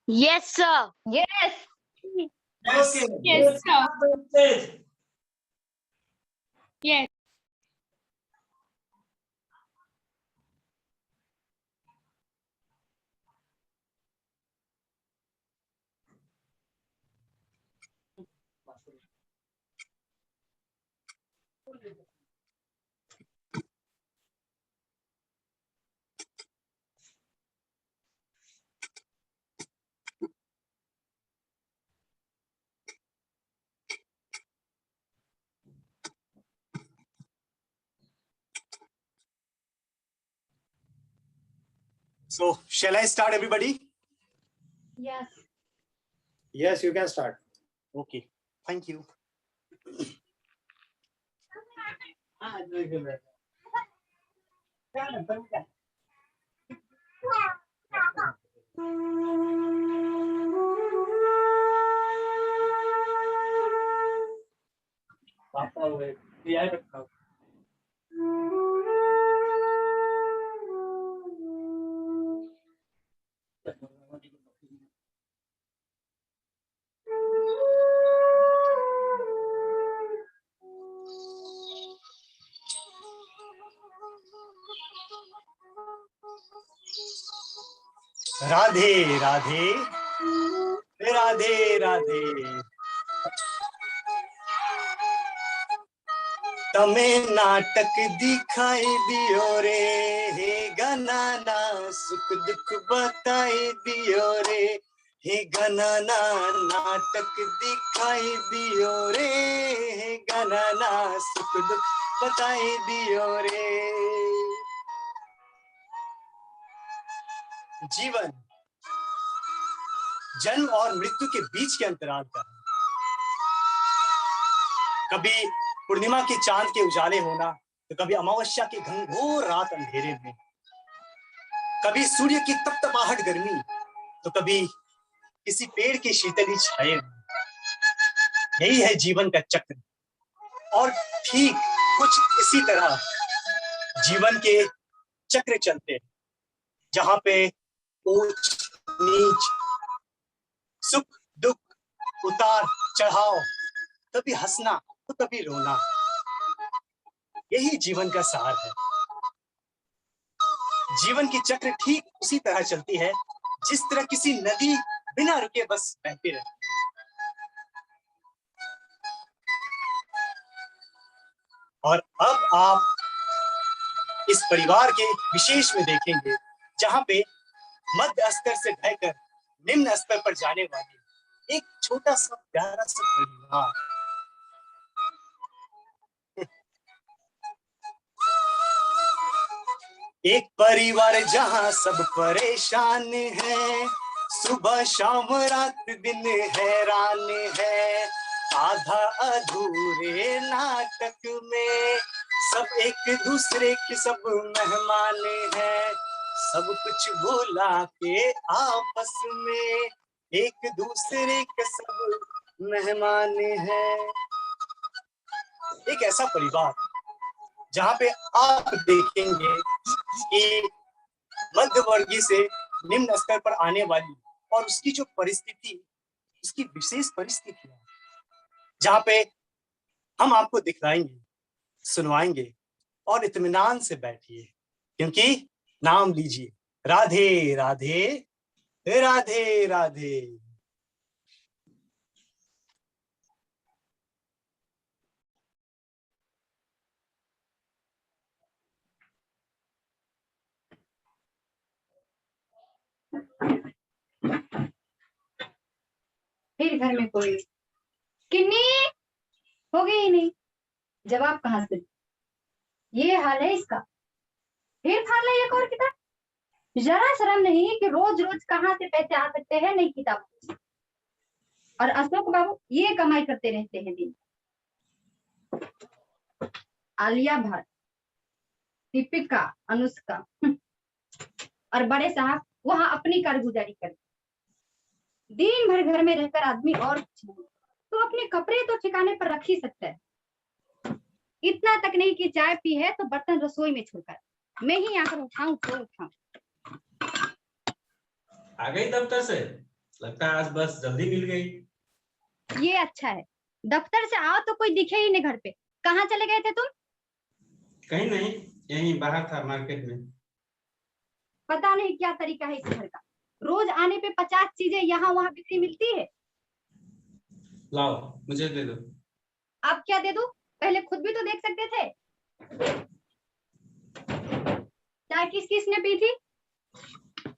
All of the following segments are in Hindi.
Yes, sir. Yes. Okay. Yes, sir. Stage. Yes. So, shall I start, everybody? Yes. Yes, you can start. Okay, thank you. Radhe Radhe Radhe Radhe तमे नाटक दिखाई दियो रे हे गनाना सुख दुख बताई दियो रे हे गनाना नाटक दिखाई दियो रे हे गनाना सुख दुख बताई दियो रे। जीवन जन्म और मृत्यु के बीच के अंतराल का है। कभी पूर्णिमा के चांद के उजाले होना तो कभी अमावस्या के घनघोर रात अंधेरे में, कभी सूर्य की तपतपाहट गर्मी तो कभी किसी पेड़ की शीतली छाए में। यही है जीवन का चक्र। और ठीक कुछ इसी तरह जीवन के चक्र चलते हैं, जहां पे ऊंच नीच, सुख दुख, उतार चढ़ाव, कभी हंसना तो कभी रोना, यही जीवन का सार है। जीवन की चक्र ठीक उसी तरह चलती है जिस तरह किसी नदी बिना रुके बस बहती रहती है। और अब आप इस परिवार के विशेष में देखेंगे जहां पे मध्य स्तर से ढहकर निम्न स्तर पर जाने वाले एक छोटा सा प्यारा सा परिवार। एक परिवार जहां सब परेशान है, सुबह शाम रात दिन हैरान है, आधा अधूरे नाटक में सब एक दूसरे के सब मेहमान है, सब कुछ भुला के आपस में एक दूसरे के सब मेहमान है। एक ऐसा परिवार जहां पे आप देखेंगे कि मध्य वर्गीय से निम्न स्तर पर आने वाली और उसकी जो परिस्थिति, उसकी विशेष परिस्थिति है, जहां पे हम आपको दिखलाएंगे, सुनवाएंगे और इत्मीनान से बैठिए, क्योंकि नाम लीजिए राधे राधे राधे राधे। फिर घर में कोई किन्नी हो गई ही नहीं, जवाब कहाँ से? ये हाल है इसका। फिर फाड़ ले एक और किताब। जरा शर्म नहीं कि रोज रोज कहाँ से पैसे आ सकते हैं नई किताब। और अशोक बाबू ये कमाई करते रहते हैं दिन। आलिया भट्ट, दीपिका, अनुष्का और बड़े साहब वहां अपनी कारगुजारी करते। दिन भर घर में रहकर आदमी और तो अपने कपड़े तो ठिकाने पर रख ही सकता है। इतना तक नहीं कि चाय पी है तो बर्तन रसोई में छोड़कर मैं ही आकर उठाऊं तो उठाऊं। आ गई दफ्तर से? लगता है आज बस जल्दी मिल गई। ये अच्छा है, दफ्तर से आओ तो कोई दिखे ही नहीं घर पे। कहाँ चले गए थे तुम? कहीं नहीं, यहीं बाहर था मार्केट में। पता नहीं क्या तरीका है इस घर का, रोज आने पे 50 चीजें यहाँ वहाँ बिक्री मिलती है। लाओ मुझे दे दो। आप क्या दे दूं? पहले खुद भी तो देख सकते थे। चाय किस किस ने पी थी?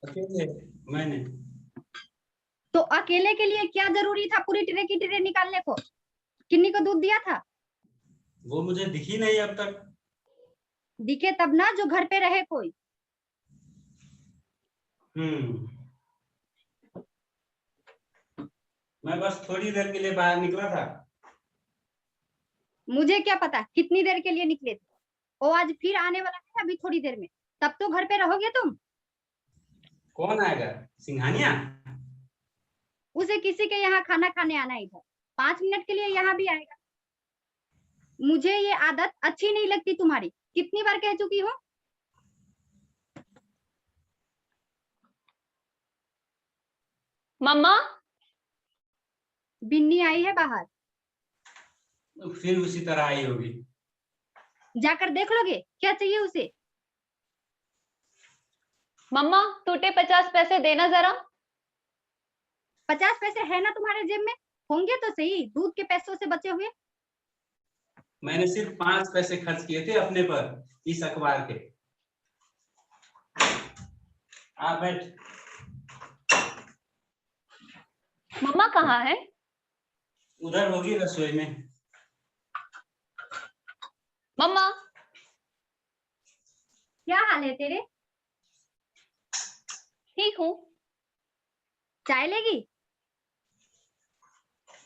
अकेले मैंने। तो अकेले के लिए क्या जरूरी था पूरी ट्रे की ट्रे निकालने को? किन्नी को दूध दिया था? वो मुझे दिखी नहीं अब तक। दिखे तब ना जो घर पे रहे कोई। मैं बस थोड़ी देर के लिए बाहर निकला था। मुझे क्या पता कितनी देर के लिए निकले थे। वो आज फिर आने वाला है अभी थोड़ी देर में, तब तो घर पे रहोगे तुम। कौन आएगा? सिंघानिया? उसे किसी के यहाँ खाना खाने आना है इधर, 5 मिनट के लिए यहाँ भी आएगा। मुझे ये आदत अच्छी नहीं लगती तुम्हारी, कितनी बार कह चुकी हूँ। मम्मा। बिन्नी आई है बाहर, फिर उसी तरह आई होगी। जाकर देख लोगे क्या चाहिए उसे? मम्मा टूटे 50 पैसे देना जरा। 50 पैसे है ना तुम्हारे जेब में? होंगे तो सही, दूध के पैसों से बचे हुए। मैंने सिर्फ 5 पैसे खर्च किए थे अपने पर इस अखबार के। आ बैठ। मम्मा कहाँ है? उधर होगी रसोई में। मम्मा। क्या हाल है तेरे? ठीक हूँ। चाय लेगी?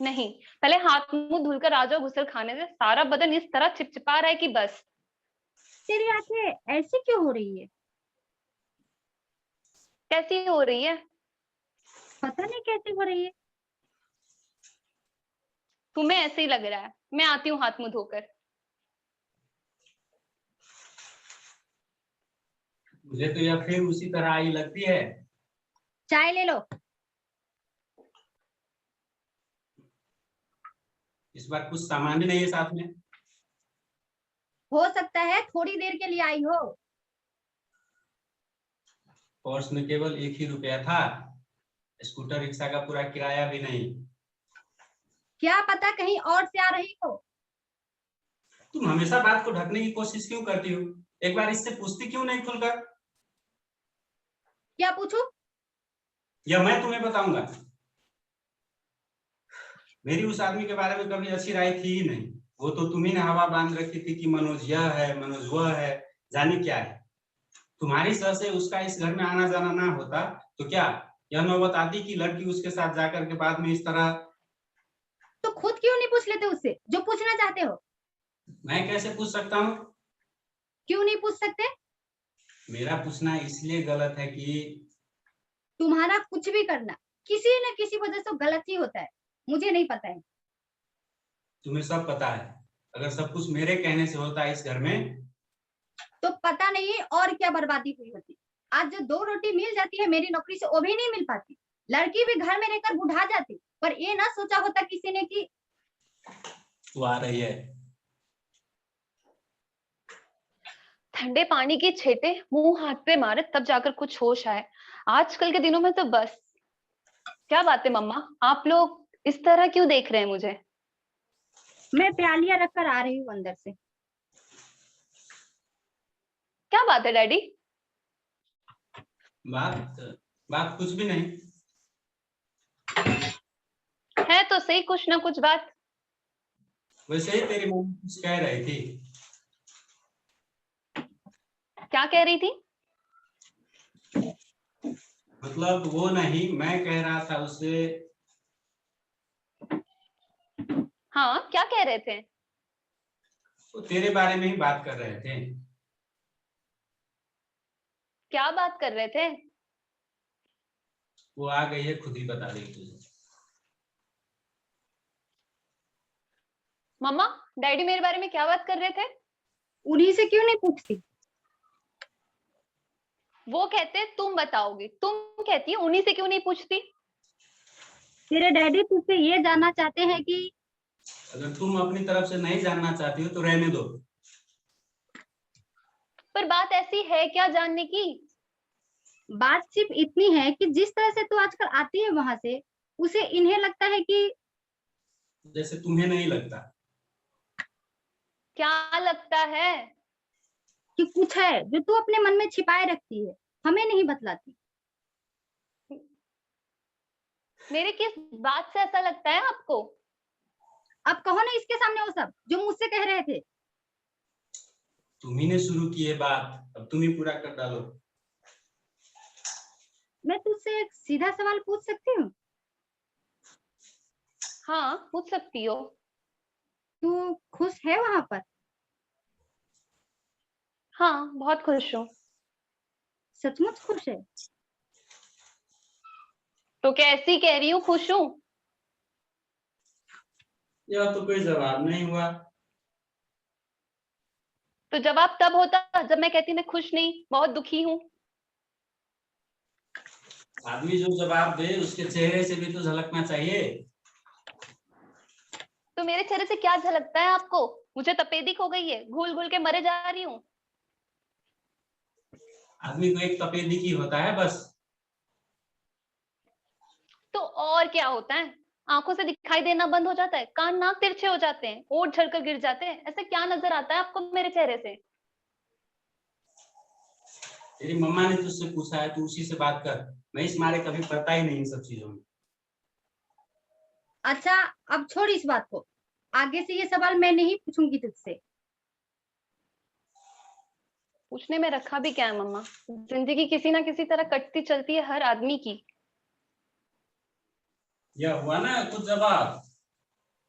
नहीं, पहले हाथ मुंह धुलकर आ जाओ गुसल खाने से। सारा बदन इस तरह चिपचिपा रहा है कि बस। तेरी आंखें ऐसी क्यों हो रही है? कैसी हो रही है? पता नहीं कैसी हो रही है। तुम्हें ऐसे ही लग रहा है। मैं आती हूँ हाथ मुंह धोकर। मुझे तो यह फिर उसी तरह आई लगती है। चाय ले लो। इस बार कुछ सामान भी नहीं है साथ में। हो सकता है थोड़ी देर के लिए आई हो। पर्स में केवल 1 ही रुपया था। स्कूटर रिक्शा का पूरा किराया भी नहीं। क्या पता कहीं और से आ रही हो। तुम हमेशा बात को ढकने की कोशिश क्यों करती हो? एक बार इससे पूछती क्यों नहीं खुलकर? क्या पूछूं? यह मैं तुम्हें बताऊंगा। मेरी उस आदमी के बारे में कभी अच्छी राय थी ही नहीं। वो तो तुम्ही ने हवा बांध रखी थी कि मनोज यह है, मनोज वह है, जाने क्या है। तुम्हारी सह से उसका इस घर में आना जाना ना होता तो क्या यह नौबत आती कि लड़की उसके साथ जाकर के बाद में इस तरह। तो खुद क्यों नहीं पूछ लेते उससे जो पूछना चाहते हो? मैं कैसे पूछ सकता हूँ? क्यों नहीं पूछ सकते? मेरा पूछना इसलिए गलत है कि तुम्हारा कुछ भी करना किसी न किसी वजह से गलत ही होता है। मुझे नहीं पता है। तुम्हें सब पता है। अगर सब कुछ मेरे कहने से होता है इस घर में तो पता नहीं और क्या बर्बादी हुई होती। आज जो 2 रोटी मिल जाती है मेरी नौकरी से वो भी नहीं मिल पाती। लड़की भी घर में रहकर बुढ़ा जाती, पर ये ना सोचा होता किसी ने कि तू आ रही है। ठंडे पानी के छींटे मुंह हाथ पे मारे तब जाकर कुछ होश आए। आजकल के दिनों में तो बस। क्या बात है मम्मा, आप लोग इस तरह क्यों देख रहे हैं मुझे? मैं प्यालियां रखकर आ रही हूँ अंदर से। क्या बात है डैडी? बात बात कुछ भी नहीं। है तो सही कुछ ना कुछ बात। वैसे ही तेरी मम्मी कुछ कह रही थी। क्या कह रही थी? मतलब वो नहीं, मैं कह रहा था उसे। हाँ, क्या कह रहे थे? वो तेरे बारे में ही बात कर रहे थे। क्या बात कर रहे थे? वो आ गई है, खुद ही बता देगी तुझे। मम्मा, डैडी मेरे बारे में क्या बात कर रहे थे? उन्हीं से क्यों नहीं पूछती? वो कहते तुम बताओगी, तुम कहती है उन्हीं से क्यों नहीं पूछती? तेरे डैडी तुझसे ये जानना चाहते हैं कि अगर तुम अपनी तरफ से नहीं जानना चाहती हो तो रहने दो। पर बात ऐसी है क्या जानने की? बात सिर्फ इतनी है कि जिस तरह से तू आजकल आती है वहां से, उसे इन्हें लगता है कि जैसे तुम्हें नहीं लगता। क्या लगता है? कुछ है जो तू अपने मन में छिपाए रखती है, हमें नहीं बतलाती। मेरे किस बात से ऐसा लगता है आपको? अब कहो ना इसके सामने वो सब जो मुझसे कह रहे थे। तुम्ही ने शुरू की है बात, अब तुम ही पूरा कर डालो। मैं तुझसे एक सीधा सवाल पूछ सकती हूँ? हाँ, पूछ सकती हो। तू खुश है वहां पर? हाँ, बहुत खुश हूँ। सचमुच खुश है? तो कैसी कह रही हूँ खुश हूँ? यह तो कोई जवाब नहीं हुआ। तो जवाब तब होता जब मैं कहती मैं खुश नहीं, बहुत दुखी हूँ। आदमी जो जवाब दे उसके चेहरे से भी तो झलकना चाहिए। तो मेरे चेहरे से क्या झलकता है आपको? मुझे तपेदिक हो गई है, घुल घुल के मरे जा रही हूँ। आदमी को एक तपेदिक ही होता है बस। तो और क्या होता है? आंखों से दिखाई देना बंद हो जाता है, कान नाक तिरछे हो जाते हैं, ओठ झड़कर गिर जाते हैं। ऐसा क्या नजर आता है आपको मेरे चेहरे से? तेरी मम्मा ने तुझसे पूछा है, तू उसी से बात कर। मैं इस मारे कभी पड़ता ही नहीं इन सब चीजों में। अच्छा, अब छोड़ इस बात को। आगे से ये सवाल मैं नहीं पूछूंगी तुझसे। पूछने में रखा भी क्या है मम्मा? जिंदगी किसी ना किसी तरह कटती चलती है हर आदमी की। यह हुआ ना कुछ जवाब।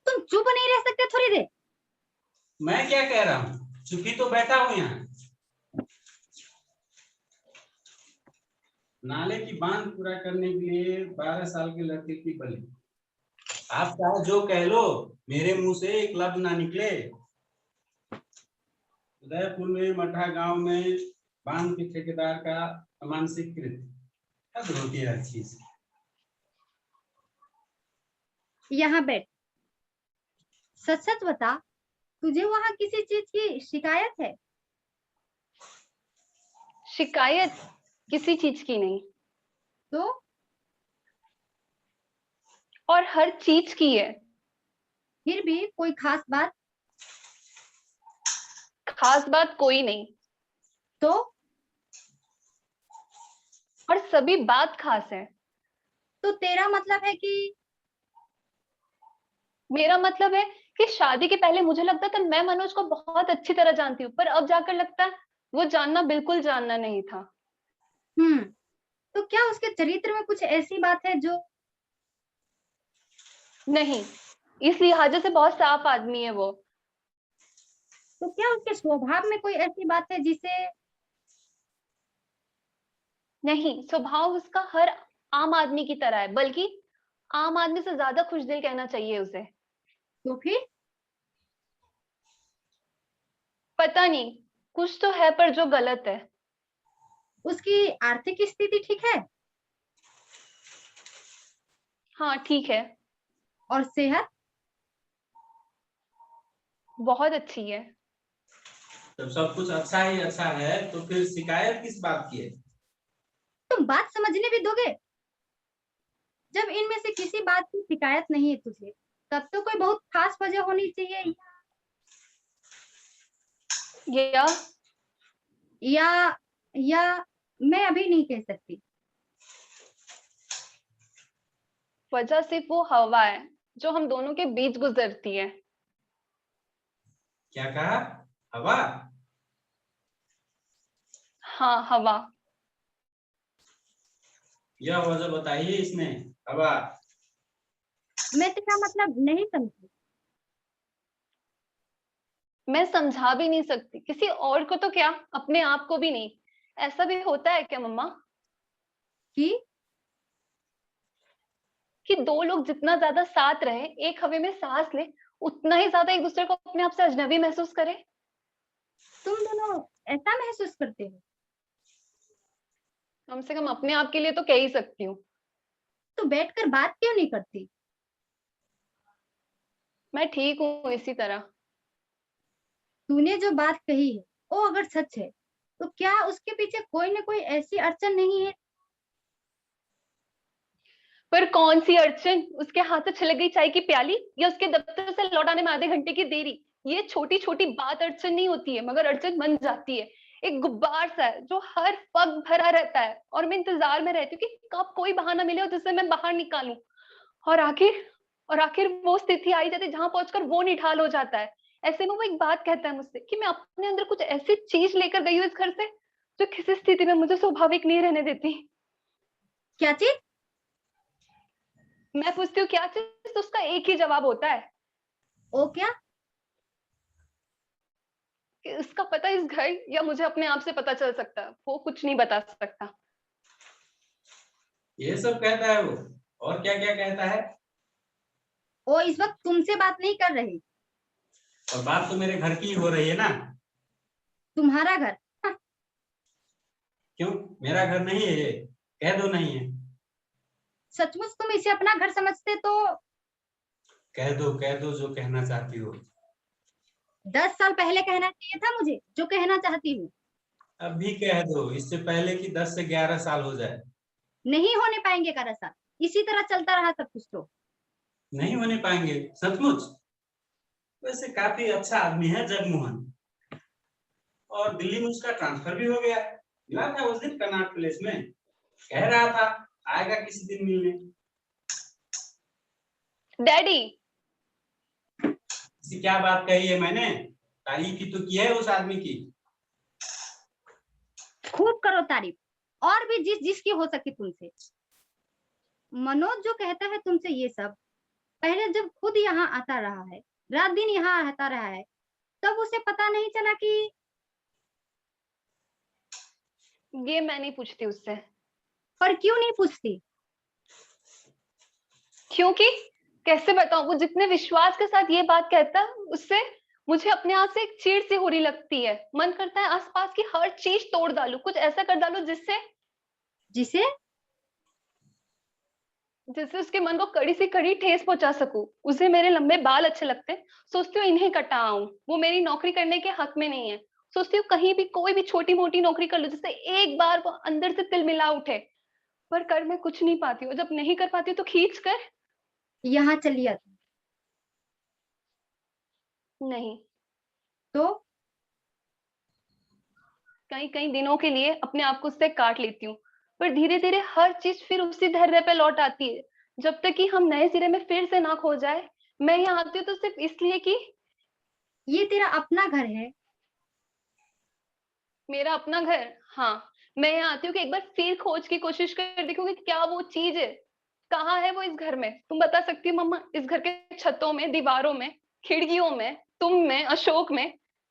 तुम चुप नहीं रह सकते थोड़ी देर? मैं क्या कह रहा हूँ, चुप ही तो बैठा हूँ यहाँ। नाले की बांध पूरा करने के लिए 12 साल के लड़के की बलि। आप चाहे जो कह लो, मेरे मुंह से एक लफ्ज ना निकले। उदयपुर में मठा गांव में बांध के ठेकेदार का अमानसिक कृत्य। हद होती है हर चीज। यहाँ बैठ। सच सच बता, तुझे वहां किसी चीज की शिकायत है? शिकायत किसी चीज की नहीं, तो और हर चीज की है। फिर भी कोई खास बात? खास बात कोई नहीं, तो और सभी बात खास है। तेरा मतलब है कि मेरा मतलब है कि शादी के पहले मुझे लगता था मैं मनोज को बहुत अच्छी तरह जानती हूँ, पर अब जाकर लगता है वो जानना बिल्कुल जानना नहीं था। हम्म, तो क्या उसके चरित्र में कुछ ऐसी बात है जो नहीं, इस लिहाजे से बहुत साफ आदमी है वो। तो क्या उसके स्वभाव में कोई ऐसी बात है जिसे नहीं, स्वभाव उसका हर आम आदमी की तरह है, बल्कि आम आदमी से ज्यादा खुशदिल कहना चाहिए उसे। तो फिर पता नहीं, कुछ तो है पर जो गलत है। उसकी आर्थिक स्थिति ठीक है? हाँ, ठीक है। और सेहत? बहुत अच्छी है। जब सब कुछ अच्छा ही अच्छा है तो फिर शिकायत किस बात की है? तुम बात समझने भी दोगे? जब इनमें से किसी बात की शिकायत नहीं है तुझे, तब तो कोई बहुत खास वजह होनी चाहिए। या या या मैं अभी नहीं कह सकती। वजह सिर्फ वो हवा है जो हम दोनों के बीच गुजरती है। क्या कहा? हवा? हाँ, हवा। यह वजह बताइए इसमें। हवा? मैं तेरा मतलब नहीं समझी। मैं समझा भी नहीं सकती, किसी और को तो क्या, अपने आप को भी नहीं। ऐसा भी होता है क्या मम्मा कि कि दो लोग जितना ज्यादा साथ रहे, एक हवा में सांस ले, उतना ही ज्यादा एक दूसरे को अपने आप से अजनबी महसूस करे? तुम दोनों ऐसा महसूस करते हो? कम से कम अपने आप के लिए तो कह ही सकती हूँ। तो बैठकर बात क्यों नहीं करती? मैं ठीक हूँ इसी तरह। तूने जो बात कही है वो अगर सच है तो क्या उसके पीछे कोई ना कोई ऐसी अड़चन नहीं है? पर कौन सी अड़चन? उसके हाथ से छलक गई चाय की प्याली, या उसके दफ्तर से लौट आने में आधे घंटे की देरी? ये छोटी छोटी बात अड़चन नहीं होती है, मगर अड़चन बन जाती है। एक गुब्बार सा है जो हर वक्त भरा रहता है, और मैं इंतजार में रहती हूँ कि कब कोई बहाना मिले और जिससे मैं बाहर निकालूं। और आखिर वो स्थिति आई जाती है जहां पहुंचकर वो निढाल हो जाता है। ऐसे में वो एक बात कहता है मुझसे कि मैं अपने अंदर कुछ ऐसी चीज लेकर गई हूँ इस घर से जो किसी स्थिति में मुझे स्वाभाविक नहीं रहने देती। क्या चीज? मैं पूछती हूँ क्या चीज, तो उसका एक ही जवाब होता है ओ क्या? कि उसका पता इस घर या मुझे अपने आप से पता चल सकता है, वो कुछ नहीं बता सकता। ये सब कहता है वो? और क्या क्या कहता है? वो इस वक्त तुमसे बात नहीं कर रही। और बात तो मेरे घर की हो रही है ना। तुम्हारा घर? क्यों, मेरा घर नहीं है ये? कह दो नहीं है। सचमुच तुम इसे अपना घर समझते तो कह दो जो कहना चाहती हो। 10 साल पहले कहना चाहिए था मुझे जो कहना चाहती हूँ। अब भी कह दो, इससे पहले कि 10 से 11 साल हो जाए। नहीं होने पाएंगे कारसा, इसी तरह चलता रहा सब कुछ तो। नहीं होने पाएंगे सचमुच? वैसे काफी अच्छा आदमी है जगमोहन, और दिल्ली में उसका ट्रांसफर भी हो गया। मिला था उस दिन कनॉट प्लेस में, कह रहा था आएगा किसी दिन मिलने। डैडी, इसी क्या बात कही है मैंने? तारीफ ही तो की है उस आदमी की। खूब करो तारीफ, और भी जिस जिसकी हो सके तुमसे। मनोज जो कहता है तुमसे ये सब, पहले जब खुद यहाँ आता रहा है, रात दिन यहाँ रहता रहा है, तब उसे पता नहीं चला कि? ये मैं नहीं पूछती उससे। पर क्यों नहीं पूछती? क्योंकि कैसे बताऊं, वो जितने विश्वास के साथ ये बात कहता है उससे मुझे अपने आप से एक चीड़ सी हो रही लगती है। मन करता है आसपास की हर चीज तोड़ डालूं, कुछ ऐसा कर डालूं जिससे जिसे? जिससे उसके मन को कड़ी से कड़ी ठेस पहुंचा सकूं। उसे मेरे लंबे बाल अच्छे लगते हैं, सोचती हूँ इन्हें कटाऊं। वो मेरी नौकरी करने के हक में नहीं है, सोचती हूँ कहीं भी कोई भी छोटी मोटी नौकरी कर लूं जिससे एक बार वो अंदर से तिल मिला उठे। पर कर मैं कुछ नहीं पाती हूँ, जब नहीं कर पाती हूँ तो खींच कर। यहाँ चली आती? नहीं, तो कई कई दिनों के लिए अपने आप को उससे काट लेती हूँ, पर धीरे धीरे हर चीज फिर उसी धैर्य पे लौट आती है। जब तक कि हम नए सिरे में फिर से ना खो जाए। मैं यहाँ आती हूँ तो सिर्फ इसलिए कि ये तेरा अपना घर है। मेरा अपना घर, हाँ। मैं यहाँ आती हूँ कि एक बार फिर खोज की कोशिश कर देखूंगी कि क्या वो चीज है। कहाँ है वो इस घर में? तुम बता सकती हो मम्मा? इस घर के छतों में, दीवारों में, खिड़कियों में, तुम में, अशोक में,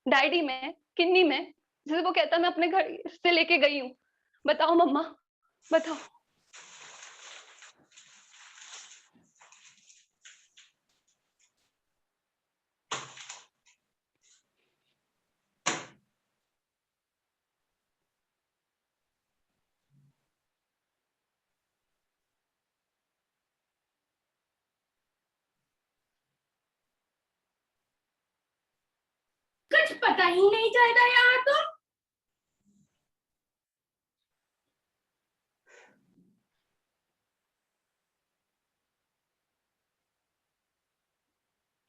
डैडी में, किन्नी में, जिसे वो कहता मैं अपने घर से लेके गई हूँ। बताओ मम्मा, बताओ। कुछ पता ही नहीं चलता यहाँ तो।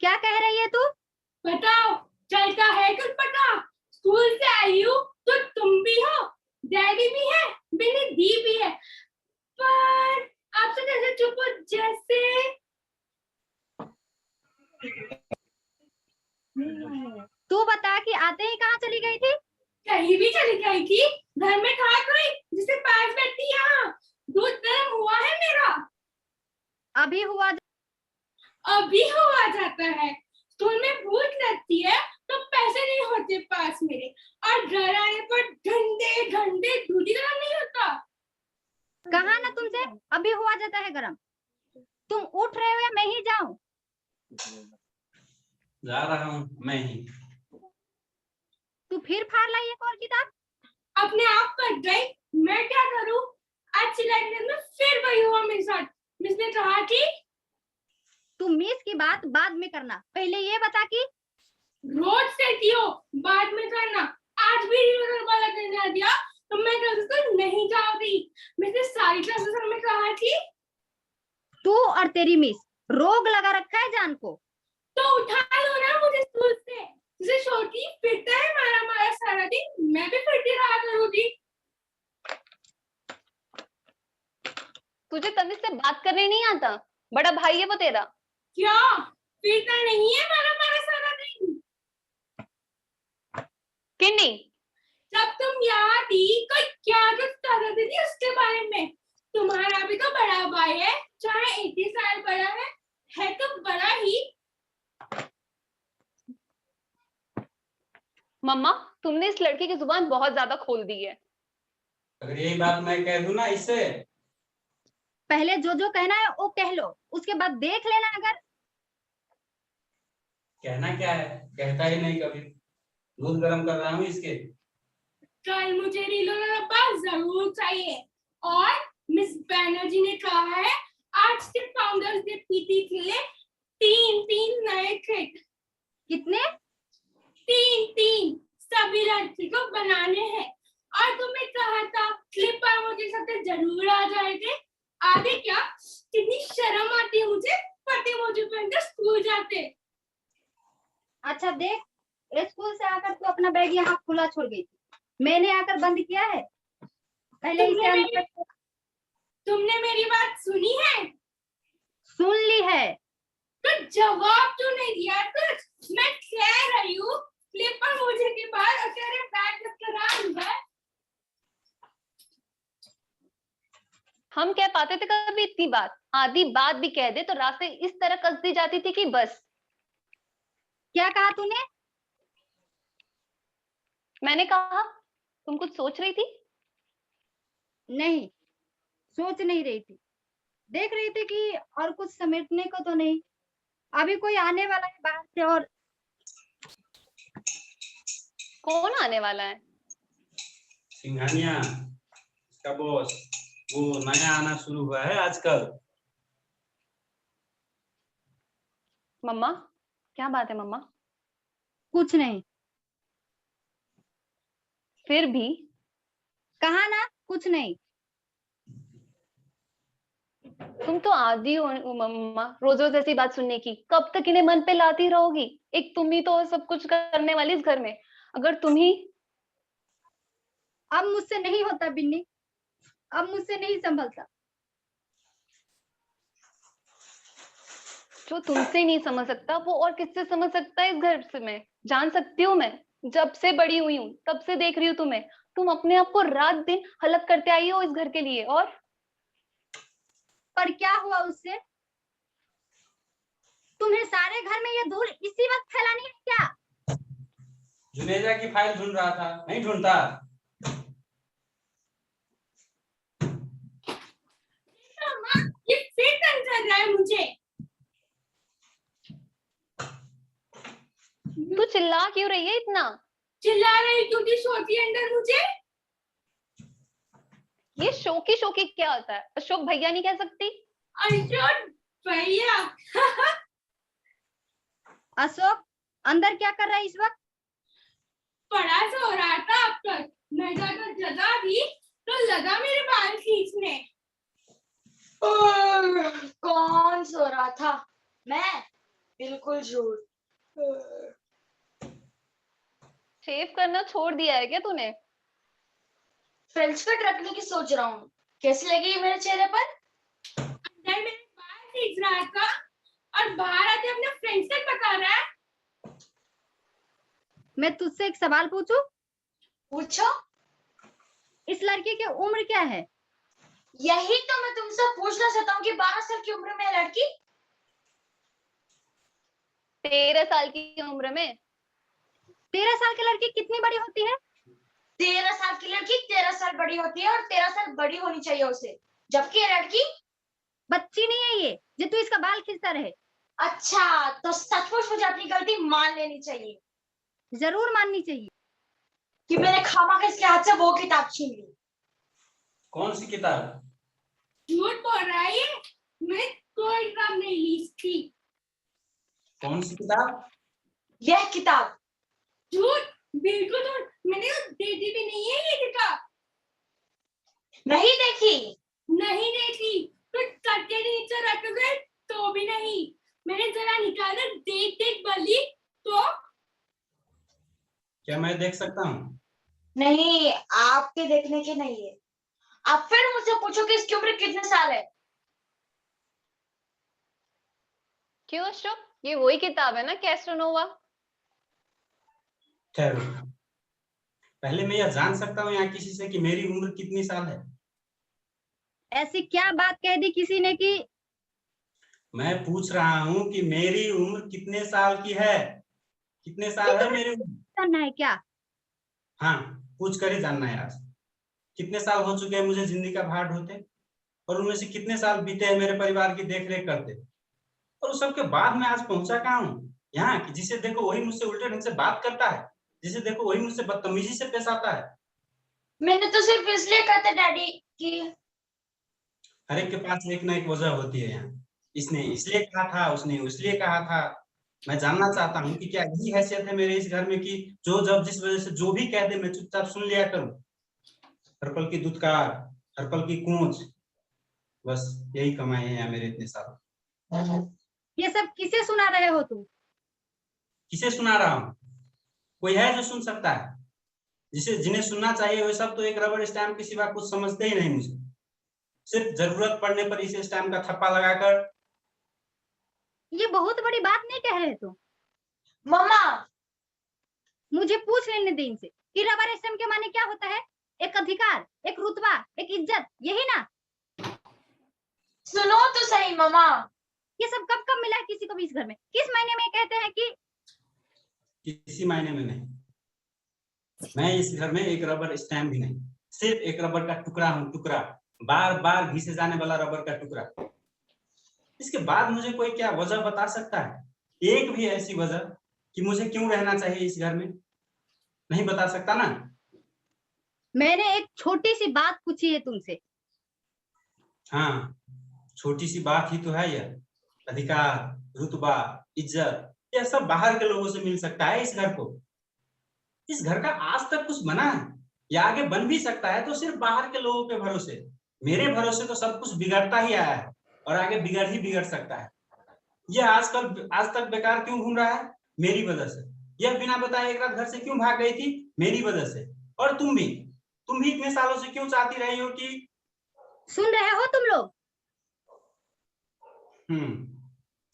क्या कह रही है तू? बताओ, चलता है कुछ पता? स्कूल से आई हूँ तो तुम भी हो, डैडी भी है, मेरी दी भी है, पर आपसे कैसे चुप हो जैसे? तू बता कि आते ही कहाँ चली गई थी? कहीं भी चली गई थी? घर में था कोई जिससे पास बैठती? यहाँ दूध गर्म हुआ है मेरा। अभी हुआ? अभी हुआ जाता है। स्कूल में भूख लगती है तो पैसे नहीं होते पास मेरे, और घर आने पर घंटे घंटे दूध गर्म नहीं होता। कहा ना तुमसे, अभी हुआ जाता है गरम। तुम उठ रहे हो या मैं ही जाऊं? जा रहा हूँ मैं ही। तू फिर फाड़ लाई एक और किताब? अपने आप पर गई, मैं क्या करूं? आज सिलाई में फिर वही हुआ मेरे साथ। मैं मिस ने कहा कि तू मिस की बात बाद में करना, पहले ये बता कि रोज कहती हो बाद में करना, आज भी रिहर्सल वाला करने दिया तो मैं क्लासेस को नहीं जाऊंगी। मैंने सारी क्लासेस में कहा कि तू और तेरी मिस रोग लगा रखा है जान को। तो उठा लो ना मुझे स्कूल से, जैसे छोटी फिरता है मारा मारा सारा दिन, मैं भी फिरती रहा करूंगी। तुझे तमीज से बात करने नहीं आता? बड़ा भाई है वो तेरा। क्या फिरता नहीं है मारा मारा सारा दिन? किन्नी, जब तुम यहाँ थी कोई क्या कुछ कर रही थी उसके बारे में। तुम्हारा भी तो बड़ा भाई है, चाहे 80 साल बड़ा है तो बड़ा ही। मम्मा तुमने इस लड़की की जुबान बहुत ज्यादा खोल दी है। अगर यही बात मैं कह दूं ना इससे, पहले जो जो कहना है वो कह लो, उसके बाद देख लेना। अगर कहना क्या है, कहता ही नहीं कभी। दूध गर्म कर रहा हूँ इसके। कल मुझे रीलो रब्बा जरूर चाहिए। और मिस बैनर्जी ने कहा है आज के फाउंडर्स डे पीटी के लिए 3 नए ट्रिक। कितने? 3 सभी लड़की को बनाने हैं। और तुम्हें कहा था क्लिपर मुझे सबसे जरूर आ जाएंगे। आगे क्या, कितनी शर्म आती है मुझे पति मुझे पहनकर स्कूल जाते। अच्छा देख, स्कूल से आकर तू अपना बैग यहाँ खुला छोड़ गई थी, मैंने आकर बंद किया है। पहले इसे अंदर तुमने मेरी बात सुनी है? सुन ली है तो जवाब क्यों नहीं दिया? कुछ मैं कह रही हूँ क्लिपर मुझे के बाद और तेरे बैग करा दूंगा। हम कह पाते थे कभी इतनी बात? आधी बात भी कह दे तो रास्ते इस तरह कस दी जाती थी कि बस। क्या कहा तूने? मैंने कहा तुम कुछ सोच रही थी? नहीं, सोच नहीं रही थी, देख रही थी कि और कुछ समेटने को तो नहीं। अभी कोई आने वाला है बाहर से। और कौन आने वाला है? सिंघानिया, इसका बॉस, वो नया आना शुरू हुआ है आजकल। मम्मा क्या बात है मम्मा? कुछ नहीं। फिर भी कहा ना कुछ नहीं। तुम तो आदी हो मम्मा रोज रोज ऐसी बात सुनने की। कब तक इन्हें मन पे लाती रहोगी? एक तुम ही तो सब कुछ करने वाली इस घर में। अगर तुम ही अब मुझसे नहीं होता बिन्नी, अब मुझसे नहीं संभलता। जो तुमसे नहीं समझ सकता वो और किससे समझ सकता है इस घर से? मैं जान सकती हूँ, मैं जब से बड़ी हुई हूँ तब से देख रही हूँ तुम्हें। तुम अपने आप को रात दिन हलक करते आई हो इस घर के लिए। और पर क्या हुआ उससे? तुम्हें सारे घर में ये धूल इसी वक्त फैलानी है क्या? जुनेजा की फाइल ढूंढ रहा था, नहीं ढूंढता। ये फिर तंग कर रहा है मुझे। तू चिल्ला क्यों रही है इतना? चिल्ला रही क्योंकि सोती है अंदर मुझे। ये शोकी क्या होता है? अशोक भैया नहीं कह सकती? अशोक भैया। अशोक अंदर क्या कर रहा है इस वक्त? बड़ा सो रहा था अब तक, मैं जाकर जगा दी तो लगा मेरे बाल खींचने। कौन सो रहा था? मैं? बिल्कुल झूठ। शेव करना छोड़ दिया है क्या तूने? फ्रेंच कट रखने की सोच रहा हूँ, कैसी लगी मेरे चेहरे पर? अंदर मेरे बाल खींच रहा था और बाहर आके अपने फ्रेंड्स तक बता रहा है। मैं तुझसे एक सवाल पूछूं? पूछो। इस लड़की की उम्र क्या है? यही तो मैं तुमसे पूछना चाहता हूँ कि 12 साल की उम्र में लड़की 13 साल की उम्र में। 13 साल की लड़की कितनी बड़ी होती है? 13 साल की लड़की 13 साल बड़ी होती है और 13 साल बड़ी होनी चाहिए उसे, जबकि ये लड़की बच्ची नहीं है ये जो तू इसका बाल खींचता रहे। अच्छा, तो सचमुच मुझे अपनी गलती मान लेनी चाहिए जरूर माननी चाहिए कि मैंने खामखा इसके हाथ से वो किताब छीन ली। कौन सी किताब? झूठ बोल रहा है ये, मैंने कोई किताब नहीं ली थी। कौन सी किताब? यह किताब। झूठ, बिल्कुल झूठ, मैंने तो देखी भी नहीं है ये किताब। नहीं देखी? नहीं देखी, तो करके नीचे रख गए तो भी नहीं। मैंने जरा निकाला, देख देख बली तो। क्या मैं देख सकता हूँ? नहीं, आपके देखने के नहीं है। आप फिर मुझसे पूछो कि इसकी उम्र कितने साल है। क्यों अशोक, ये वही किताब है ना, कैस्ट्रोनोवा? ठहरो, पहले मैं यह जान सकता हूँ यहाँ किसी से कि मेरी उम्र कितनी साल है? ऐसी क्या बात कह दी किसी ने कि मैं पूछ रहा हूँ कि मेरी उम्र कितने साल की है? कितने साल है मेरी उम्र? करना है क्या? हाँ, पूछ कर ही जानना है आज। कितने साल हो चुके हैं मुझे जिंदगी का भार ढोते, और उनमें से कितने साल बीते हैं मेरे परिवार की देख रेख करते, और उस सबके बाद मैं आज पहुंचा कहाँ हूँ यहाँ, कि जिसे देखो वही मुझसे उल्टे ढंग से बात करता है, जिसे देखो वही मुझसे बदतमीजी से पेश आता है। मैंने तो सिर्फ इसलिए कहा था डैडी कि हर एक के पास एक ना एक वजह होती है यहाँ। इसने इसलिए कहा था, उसने इसलिए कहा था। मैं जानना चाहता हूँ कि क्या यही हैसियत है मेरे इस घर में कि जो जब जिस वजह से जो भी कह दे मैं चुपचाप सुन लिया करूं? हर पल की दुत्कार, हर पल की कूंच, बस यही कमाई है यहाँ मेरे इतने साल। ये सब किसे सुना रहे हो तुम? किसे सुना रहा हूँ? कोई है जो सुन सकता है? जिन्हें सुनना चाहिए वे सब तो एक रबर स्टैम्प के सिवा कुछ समझते ही नहीं मुझे। सिर्फ जरूरत पड़ने पर इसे स्टैम्प का थप्पा लगाकर। ये बहुत बड़ी बात नहीं कह रहे तुम? मम्मा, मुझे पूछ लेने दे इनसे कि रबर स्टैम्प के माने क्या होता है। एक अधिकार, एक रुतबा, एक इज्जत, यही ना? सुनो तो सही मम्मा। ये सब कब कब मिला है किसी को भी इस घर में? किस महीने में कहते हैं कि? किसी मायने में नहीं। मैं इस घर में एक रबर स्टैम्प भी नहीं, सिर्फ एक रबर का टुकड़ा हूँ, टुकड़ा, बार बार घिसे जाने वाला रबर का टुकड़ा। इसके बाद मुझे कोई क्या वजह बता सकता है? एक भी ऐसी वजह कि मुझे क्यों रहना चाहिए इस घर में? नहीं बता सकता ना? मैंने एक छोटी सी बात पूछी है तुमसे। हाँ, छोटी सी बात ही तो है यह। अधिकार, रुतबा, इज्जत, यह सब बाहर के लोगों से मिल सकता है इस घर को। इस घर का आज तक कुछ बना है या आगे बन भी सकता है तो सिर्फ बाहर के लोगों के भरोसे। मेरे भरोसे तो सब कुछ बिगड़ता ही आया है और आगे बिगड़ ही बिगड़ सकता है। यह आज तक बेकार क्यों घूम रहा है? मेरी वजह से। यह बिना बताए एक रात घर से क्यों भाग गई थी? मेरी वजह से। और तुम भी इतने सालों से क्यों चाहती रही हो कि? सुन रहे हो तुम लोग?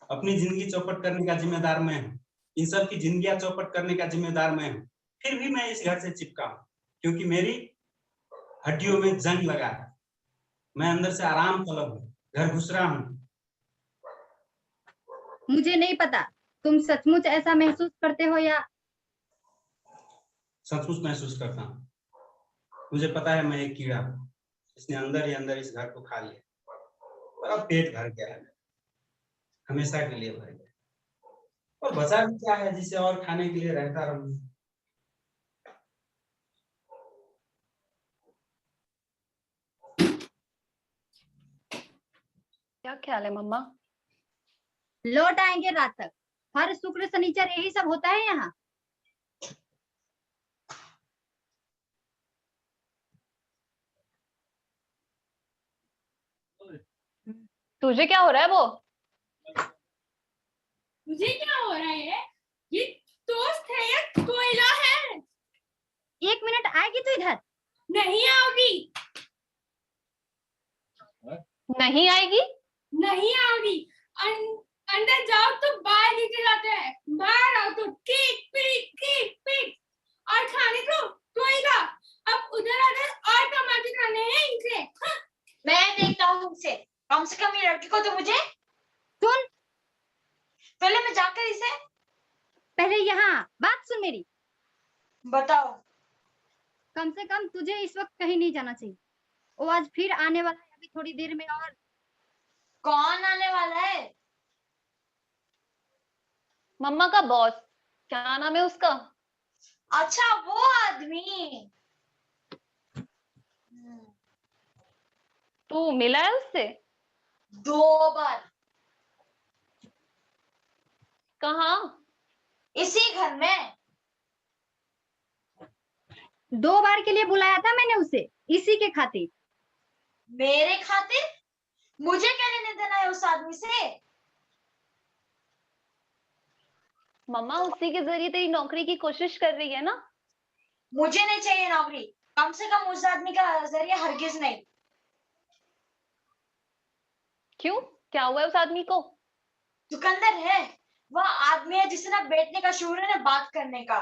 अपनी जिंदगी चौपट करने का जिम्मेदार मैं हूँ, इन सब की जिंदगियां चौपट करने का जिम्मेदार मैं हूँ। फिर भी मैं इस घर से चिपका हूँ क्योंकि मेरी हड्डियों में जंग लगा है। मैं अंदर से आराम तलब हूँ, घर घुस रहा हूँ। मुझे नहीं पता तुम सचमुच ऐसा महसूस करते हो या? सचमुच महसूस करता हूँ। मुझे पता है मैं एक कीड़ा हूँ, इसने अंदर ही अंदर इस घर को खा लिया और अब पेट भर गया है, हमेशा के लिए भर गया। और बचा भी क्या है जिसे और खाने के लिए रहता रहूं? क्या ख्याल है मम्मा? लौट आएंगे रात तक। हर शुक्र शनिचर यही सब होता है यहाँ। तुझे क्या हो रहा है वो? मुझे क्या हो रहा है? ये दोस्त है या कोयला है? एक मिनट, आएगी तो इधर? नहीं आओगी। नहीं आएगी? नहीं आओगी। अंदर जाओ तो बाहर नीचे जाते हैं, बाहर आओ तो केक पीक केक पीक। और खाने को कोयला। अब उधर आकर और टमाटर खाने हैं इनसे। हाँ। मैं देखता हूँ उनसे, कम से कम ये लड़की को तो मुझे। सुन, पहले मैं जाकर इसे। पहले यहाँ बात सुन मेरी। बताओ। कम से कम तुझे इस वक्त कहीं नहीं जाना चाहिए। वो आज फिर आने वाला है, अभी थोड़ी देर में। और कौन आने वाला है? मम्मा का बॉस, क्या नाम है उसका? अच्छा, वो आदमी। तू मिला है उससे? 2 बार। कहाँ? इसी घर में। 2 बार के लिए बुलाया था मैंने उसे, इसी के खातिर। मेरे खातिर? मुझे क्या लेने देना है उस आदमी से? मम्मा उसी के जरिए तेरी नौकरी की कोशिश कर रही है ना। मुझे नहीं चाहिए नौकरी, कम से कम उस आदमी का जरिए हरगिज नहीं। क्यों, क्या हुआ है उस आदमी को? दुकानदार है, वह आदमी है जिसे ना बैठने का शूर है ना बात करने का।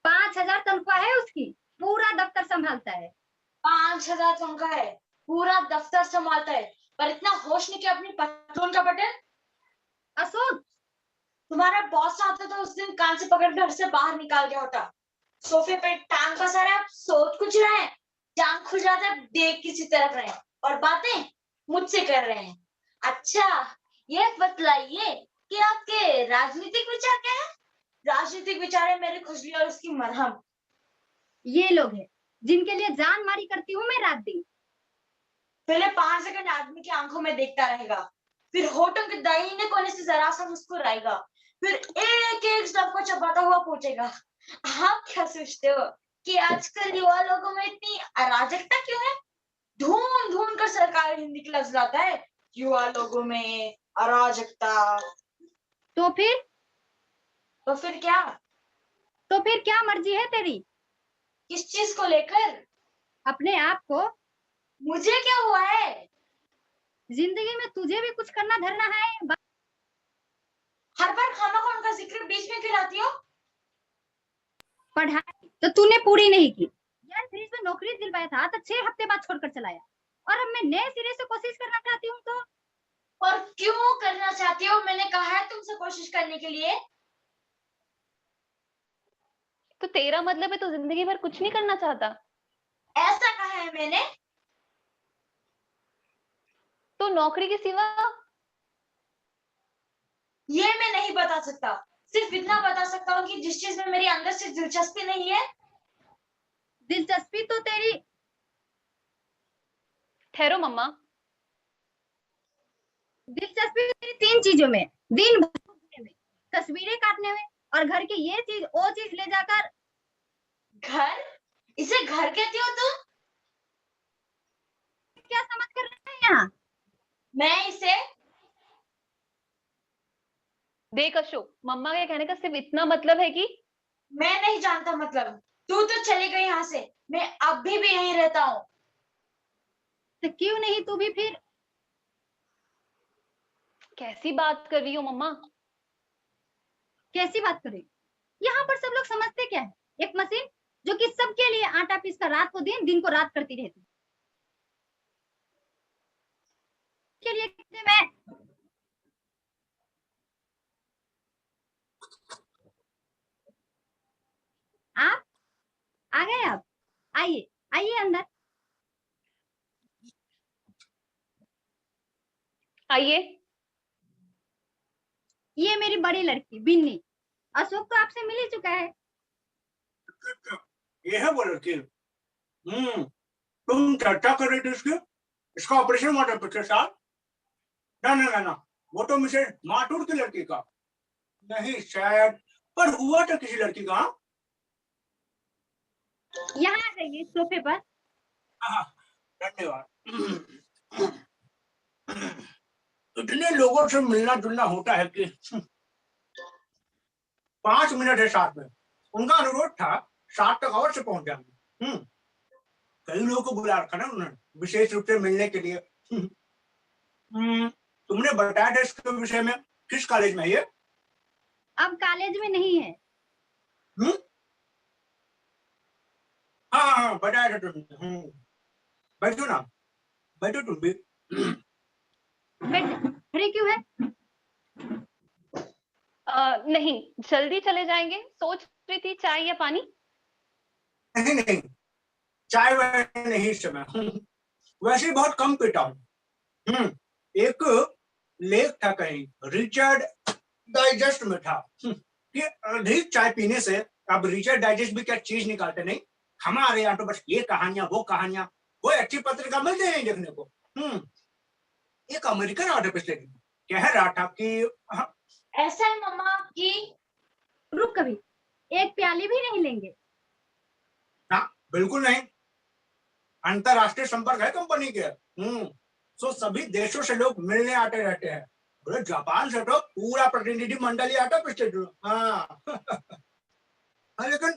5,000 तनख्वाह है उसकी, पूरा दफ्तर संभालता है। 5,000 तनख्वाह है, पूरा दफ्तर संभालता है, पर इतना होश नहीं कि अपनी पतलून का बटन। अशोक, तुम्हारा बॉस आता तो उस दिन कान से पकड़ घर से बाहर निकाल गया होता। सोफे पे टांग पसारा है, आप सोच कुछ रहे हैं, टांग खुल जाता है, देख किसी तरफ रहे हैं, और बातें मुझसे कर रहे हैं। अच्छा, ये बतलाइए कि आपके राजनीतिक विचार क्या है? राजनीतिक विचार है मेरी खुजली और उसकी मरहम। ये लोग हैं जिनके लिए जान मारी करती हूँ मैं रात दिन। पहले 5 सेकंड आदमी की आंखों में देखता रहेगा, फिर होठों के दाहिने कोने से जरा सा मुस्कुराएगा, फिर एक एक शब्द को चबाता हुआ पूछेगा, आप क्या सोचते हो कि आजकल युवा लोगों में इतनी अराजकता क्यों है? ढूंढ ढूंढ कर सरकारी हिंदी की लफ्ज लाता है, युवा लोगों में अराजकता। तो फिर क्या? तो फिर क्या मर्जी है तेरी? किस चीज को लेकर? अपने आप को। मुझे क्या हुआ है? जिंदगी में तुझे भी कुछ करना धरना है। हर बार खामा उनका जिक्र बीच में क्यों लाती हो? पढ़ाई तो तूने पूरी नहीं की यार, फ्रीज में नौकरी दिलवाया था तो 6 हफ्ते बाद छोड़कर चलाया, और अब मैं नए सिरे से कोशिश करना चाहती हूँ तो। और क्यों करना चाहती हो? मैंने कहा है तुमसे कोशिश करने के लिए। तो तेरा मतलब है तू जिंदगी भर कुछ नहीं करना चाहता? ऐसा कहा है मैंने? तो नौकरी के सिवा? ये मैं नहीं बता सकता, सिर्फ इतना बता सकता हूँ कि जिस चीज में मेरी अंदर से दिलचस्पी नहीं है। दिलचस्पी तो तेरी। ठहरो मम्मा। दिलचस्पी तो तेरी 3 चीजों में, दिन भर घूमने में, तस्वीरें काटने में, और घर की ये चीज वो चीज ले जाकर। घर? इसे घर कहती हो तुम? क्या समझ कर रहे हैं यहाँ? मैं इसे। देख अशोक, मम्मा के कहने का सिर्फ इतना मतलब है कि मैं नहीं जानता मतलब। तू तो चली गई यहाँ से, मैं अभी भी यहीं रहता हूँ। तो क्यों नहीं तू भी फिर? कैसी बात कर रही हो मम्मा? कैसी बात करें? यहाँ पर सब लोग समझते क्या है? एक मशीन जो कि सबके लिए आटा पीस कर रात को दिन, दिन को रात करती रहती है। के लिए मैं आप आ गए। आप आइए, आइए अंदर आइए। ये मेरी बड़ी लड़की बिन्नी। अशोक तो आपसे मिल ही चुका है। ये है वो लड़की। तुम चर्चा कर रही थी इसका ऑपरेशन हुआ था पिछले साल। ना ना ना ना, वो तो मिसेज माटूर की लड़की का नहीं शायद, पर हुआ था किसी लड़की का। यहाँ आ जाइए सोफे पर। धन्यवाद। इतने लोगों से मिलना जुलना होता है कि 5 मिनट है साथ में। उनका अनुरोध था 7 तक अवश्य पहुंच जाएंगे। कई लोगों को बुला रखा ना उन्होंने विशेष रूप से मिलने के लिए। तुमने बताया था इसके विषय में, किस कॉलेज में ये? अब कॉलेज में नहीं है। हाँ हाँ बताया था तुमने। बैठो ना, बैठो तुम भी। खड़ी क्यों है? नहीं, जल्दी चले जाएंगे। सोच रही थी चाय या पानी। नहीं नहीं, चाय वाय नहीं इस समय। वैसे बहुत कम पीता हूँ। एक लेख था कहीं रिचर्ड डाइजेस्ट में था कि अधिक चाय पीने से, अब रिचर्ड डाइजेस्ट भी क्या चीज निकालते नहीं, हमारे यहाँ तो बस ये कहानियां वो कहानियां, कोई अच्छी पत्रिका मिलती नहीं देखने को। एक अमेरिकन ऑर्डर पिछले दिन कह रहा था कि ऐसा है मम्मा कि रुक कभी, एक प्याली भी नहीं लेंगे? ना, बिल्कुल नहीं। अंतरराष्ट्रीय संपर्क है कंपनी के। सो सभी देशों से लोग मिलने आते रहते हैं। बोले जापान से तो पूरा प्रतिनिधि मंडल ही आता पिछले दिन। हाँ हाँ, लेकिन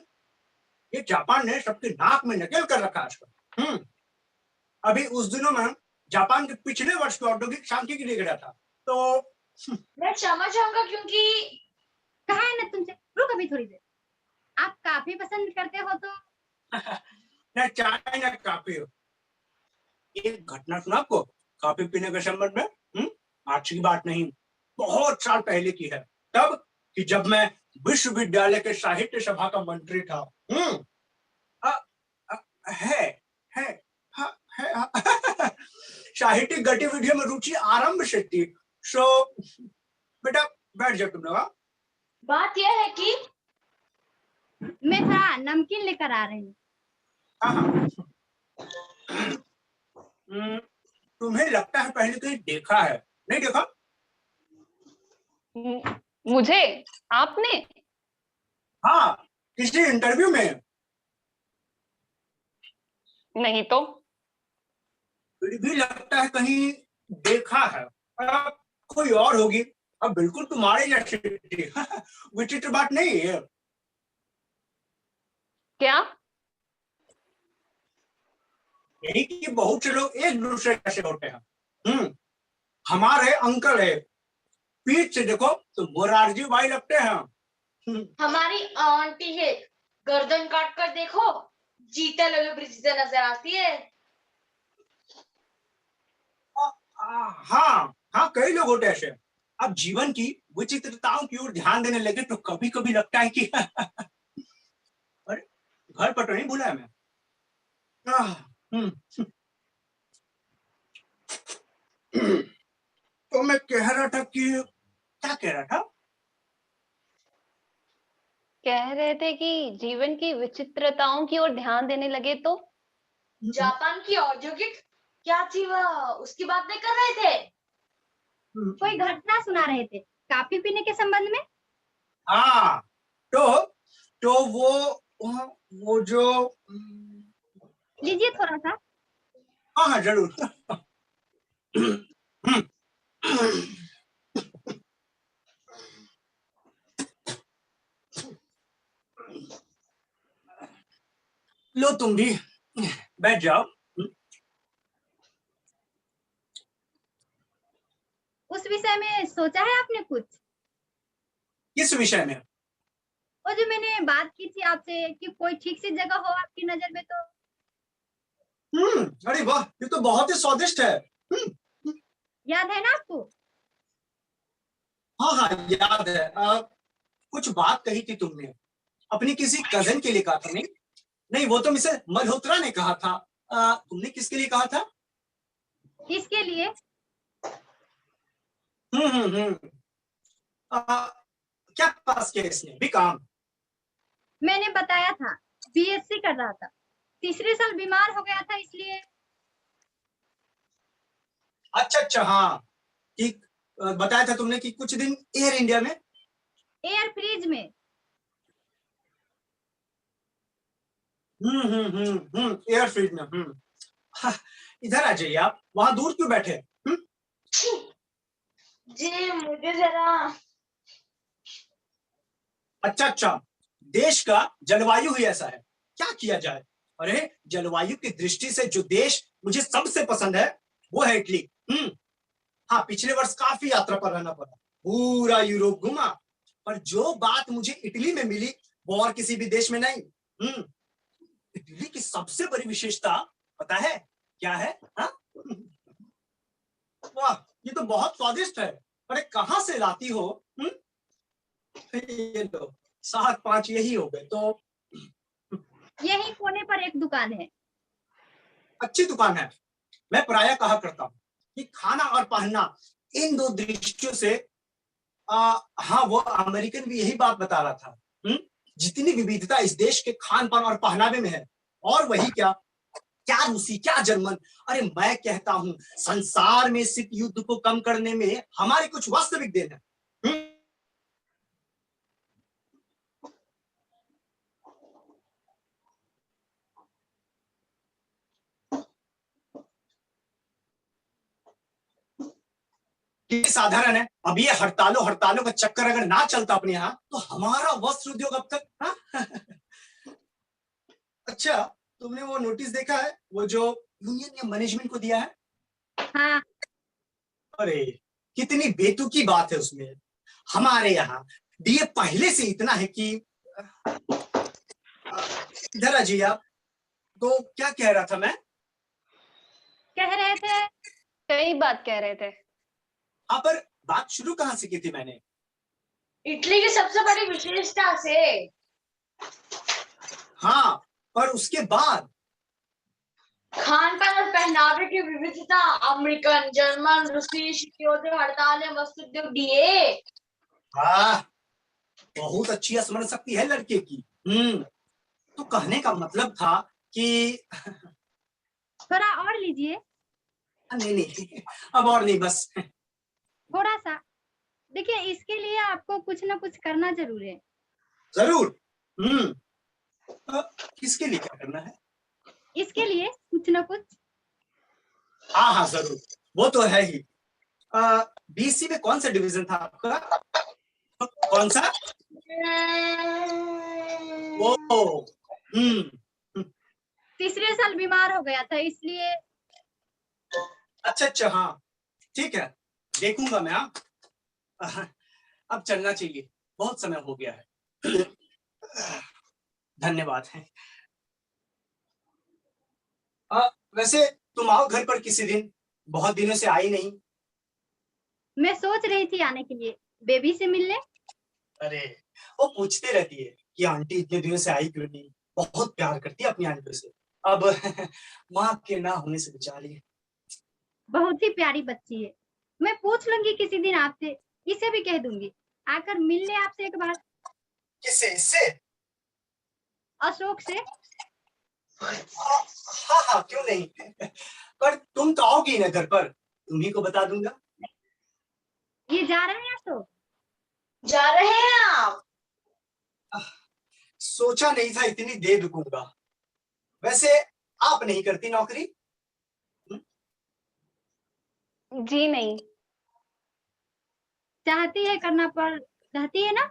ये जापान ने सबकी नाक में नकेल कर रखा आजकल। अभी उस दिनों में जापान के पिछले वर्ष की औद्योगिक शांति की देख रहा था, तो मैं क्षमा चाहूंगा क्योंकि कहा है ना तुमसे, रुक अभी थोड़ी देर। आप काफी पसंद करते हो तो न चाय न काफी। एक घटना सुना आपको काफी पीने के संबंध में? आज की बात नहीं, बहुत साल पहले की है। तब कि जब मैं विश्वविद्यालय के साहित्य सभा का मंत्री था। साहित्यिक गतिविधियों में रुचि आरंभ से थी। सो बेटा बैठ जाओ तुम लोग। बात यह है कि मैं थोड़ा नमकीन लेकर आ रही हूँ। तुम्हें लगता है पहले कहीं देखा है, नहीं देखा? मुझे आपने? हाँ, किसी इंटरव्यू में। नहीं तो। फिर भी लगता है कहीं देखा है। अब कोई और होगी। अब बिल्कुल तुम्हारे जैसी विचित्र बात नहीं है। क्या? यही कि बहुत से लोग एक दूसरे जैसे होते हैं। हमारे अंकल है, पीठ से देखो तो मोरारजी भाई लगते हैं। हमारी आंटी है, गर्दन काट कर देखो जीता लोलो ब्रिजिदा नजर आती है। हाँ हाँ, कई लोग होते ऐसे। अब जीवन की विचित्रताओं की ओर ध्यान देने लगे तो कभी कभी लगता है कि अरे घर पर तो नहीं भूला है मैं। तो मैं कह रहा था कि क्या कह रहा था? कह रहे थे कि जीवन की विचित्रताओं की ओर ध्यान देने लगे तो जापान की औद्योगिक क्या थी वह, उसकी बात नहीं कर रहे थे? कोई घटना सुना रहे थे काफी पीने के संबंध में। हाँ, तो वो जो लीजिए थोड़ा सा। हाँ हाँ जरूर। लो तुम भी बैठ जाओ। उस विषय में सोचा है आपने कुछ? किस विषय में? वो जो मैंने बात की थी आपसे कि कोई ठीक सी जगह हो आपकी नजर में तो। अरे वाह, ये तो बहुत ही स्वादिष्ट है। याद है ना आपको? हाँ हाँ याद है। कुछ बात कही थी तुमने, अपनी किसी कजन के लिए कहा था। नहीं नहीं, वो तो मिसेस मल्होत्रा ने कहा था। तुमने किसके लिए कहा था? इसके लिए क्या पास किया इसने भी काम? मैंने बताया था बीएससी कर रहा था, तीसरे साल बीमार हो गया था इसलिए। अच्छा हाँ, कि बताया था तुमने कि कुछ दिन एयर इंडिया में, एयर फ्रीज में। एयर फ्रीज में। हाँ, इधर आ जाइए आप, वहां दूर क्यों बैठे? जी मुझे जरा। अच्छा, देश का जलवायु ही ऐसा है, क्या किया जाए। अरे जलवायु की दृष्टि से जो देश मुझे सबसे पसंद है वो है इटली। हाँ, पिछले वर्ष काफी यात्रा पर रहना पड़ा, पूरा यूरोप घुमा, पर जो बात मुझे इटली में मिली वो और किसी भी देश में नहीं। इटली की सबसे बड़ी विशेषता पता है क्या है? वाह, ये तो बहुत स्वादिष्ट है। अरे कहाँ से लाती हो? ये लो 7-5 यही हो गए। तो यही कोने पर एक दुकान है। अच्छी दुकान है। मैं प्रायः कहा करता हूँ कि खाना और पहनना, इन दो दृष्टियों से हाँ, वो अमेरिकन भी यही बात बता रहा था। जितनी विविधता इस देश के खान पान और पहनावे में है, और वही क्या क्या रूसी, क्या जर्मन। अरे मैं कहता हूं संसार में सिर्फ युद्ध को कम करने में हमारी कुछ वास्तविक देन है। कितनी साधारण है। अब ये हड़तालों हड़तालों का चक्कर अगर ना चलता अपने यहाँ तो हमारा वस्त्र उद्योग अब तक। हाँ? अच्छा, तुमने वो नोटिस देखा है वो जो यूनियन ने मैनेजमेंट को दिया है? हाँ। अरे कितनी बेतुकी बात है उसमें। हमारे यहाँ डीए पहले से इतना है कि इधर आ जाइए आप। तो क्या कह रहा था मैं? कह रहे थे कई बात कह रहे थे। हाँ, पर बात शुरू कहाँ से की थी मैंने? इटली की सबसे बड़ी विशेषता से। हाँ, पर उसके बाद खान पान और पहनावे की विविधता, अमेरिकन, जर्मन, रूसी, शीतोद्योग, हड़तालें, वस्त्र उद्योग, डीए। हाँ, बहुत अच्छी स्मरण शक्ति है लड़के की। तो कहने का मतलब था कि थोड़ा और लीजिए। नहीं नहीं, अब और नहीं, बस थोड़ा सा देखिए, इसके लिए आपको कुछ ना कुछ करना जरूर है। जरूर। किसके लिए क्या करना है? इसके लिए कुछ ना कुछ। हाँ हाँ जरूर, वो तो है ही। बीसी में कौन सा डिवीजन था आपका? कौन सा? वो तीसरे साल बीमार हो गया था इसलिए। अच्छा अच्छा, हाँ ठीक है, देखूंगा मैं। अब चलना चाहिए, बहुत समय हो गया है। धन्यवाद है। वैसे तुम आओ घर पर किसी दिन, बहुत दिनों से आई नहीं। मैं सोच रही थी आने के लिए, बेबी से मिलने। अरे वो पूछते रहती है कि आंटी इतने दिनों से आई क्यों नहीं, बहुत प्यार करती है अपनी आंटी से। अब माँ के ना होने से बेचारी। बहुत ही प्यारी बच्ची है। मैं पूछ लूंगी किसी दिन आपसे, इसे भी कह दूंगी आकर मिल ले आपसे एक बार। किससे? इससे? अशोक से। हाँ हाँ, क्यों नहीं। पर तुम तो आओगी ना घर पर, तुम्ही को बता दूंगा। ये जा रहे हैं अशोक? जा रहे हैं आप? सोचा नहीं था इतनी देर रुकूंगा। वैसे आप नहीं करती नौकरी? जी नहीं। चाहती है करना, पर चाहती है ना?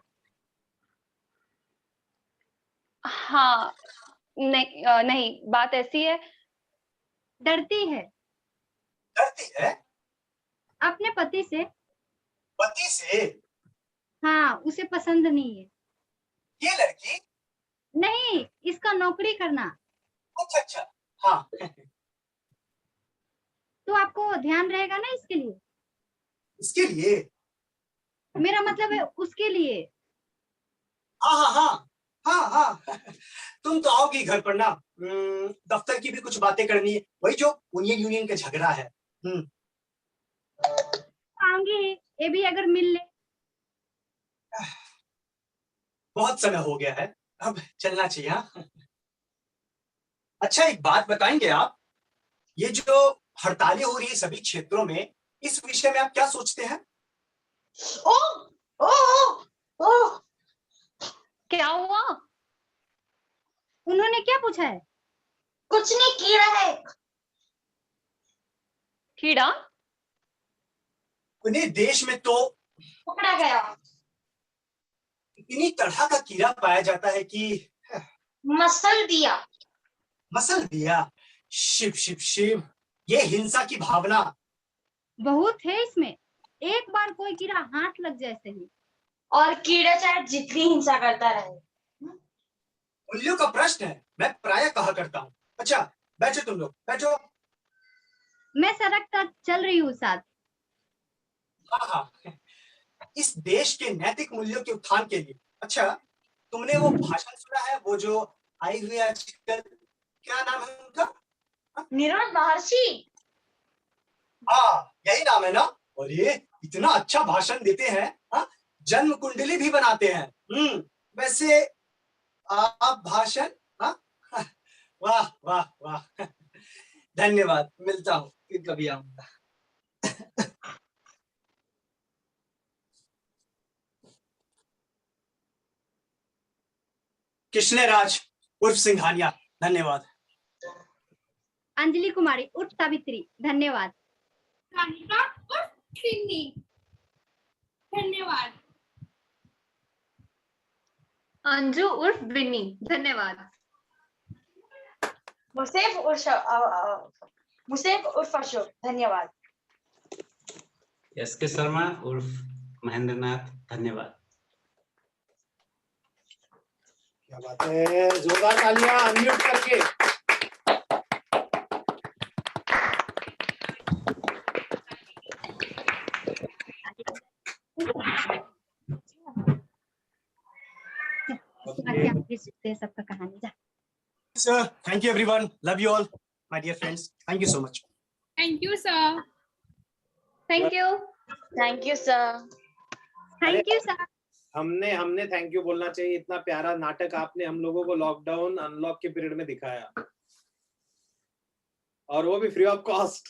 हाँ, नहीं नहीं, बात ऐसी है। डरती है डरती है? अपने पति से। पति से? हाँ, उसे पसंद नहीं है। ये लड़की? नहीं, इसका नौकरी करना। अच्छा अच्छा, हाँ। तो आपको ध्यान रहेगा ना इसके लिए? इसके लिए? मेरा मतलब है उसके लिए। हाँ हाँ हाँ हाँ हाँ। तुम तो आओगी घर पर ना। दफ्तर की भी कुछ बातें करनी है, वही जो यूनियन यूनियन का झगड़ा है। आऊंगी, ये भी अगर मिल ले। बहुत समय हो गया है, अब चलना चाहिए। हाँ? अच्छा, एक बात बताएंगे आप, ये जो हड़तालें हो रही है सभी क्षेत्रों में, इस विषय में आप क्या सोचते हैं? ओ ओ ओ, क्या हुआ? उन्होंने क्या पूछा है? कुछ नहीं किया है। कीड़ा? उन्हें देश में तो पकड़ा गया। इतनी तरह का कीड़ा पाया जाता है कि मसल दिया। मसल दिया। शिव शिव शिव, ये हिंसा की भावना। बहुत है इसमें। एक बार कोई कीड़ा हाथ लग जाए सही। और कीड़ा चाहे जितनी हिंसा करता रहे। मूल्यों का प्रश्न है, मैं प्रायः कहा करता हूँ। अच्छा बैठो, तुम लोग बैठो। मैं सड़क तक चल रही हूँ साथ। हाँ हाँ, इस देश के नैतिक मूल्यों के उत्थान के लिए। अच्छा, तुमने वो भाषण सुना है, वो जो आई हुई आजकल, क्या नाम है उनका? निरोध महर्षि। हाँ यही नाम है ना। और ये इतना अच्छा भाषण देते हैं, हाँ? जन्म कुंडली भी बनाते हैं। वैसे आप भाषण, हाँ? वाह वाह वाह। धन्यवाद, मिलता हूँ फिर कभी आऊंगा। कृष्ण राज उर्फ सिंघानिया, धन्यवाद। अंजलि कुमारी उर्फ सावित्री, धन्यवाद। कानिका और सिन्नी, धन्यवाद। अंजू उर्फ बिन्नी, धन्यवाद। मुसेफ उर्फ अशोक, धन्यवाद। एसके शर्मा उर्फ महेंद्रनाथ, धन्यवाद। क्या बात है, जोरदार तालियां अनम्यूट करके। सबका कहानी जा। Sir, thank you everyone. Love you all, my dear friends. Thank you so much. Thank you, sir. Thank you. Thank you sir. Thank you sir. हमने थैंक यू बोलना चाहिए, इतना प्यारा नाटक आपने हम लोगों को लॉकडाउन अनलॉक के पीरियड में दिखाया, और वो भी फ्री ऑफ कॉस्ट।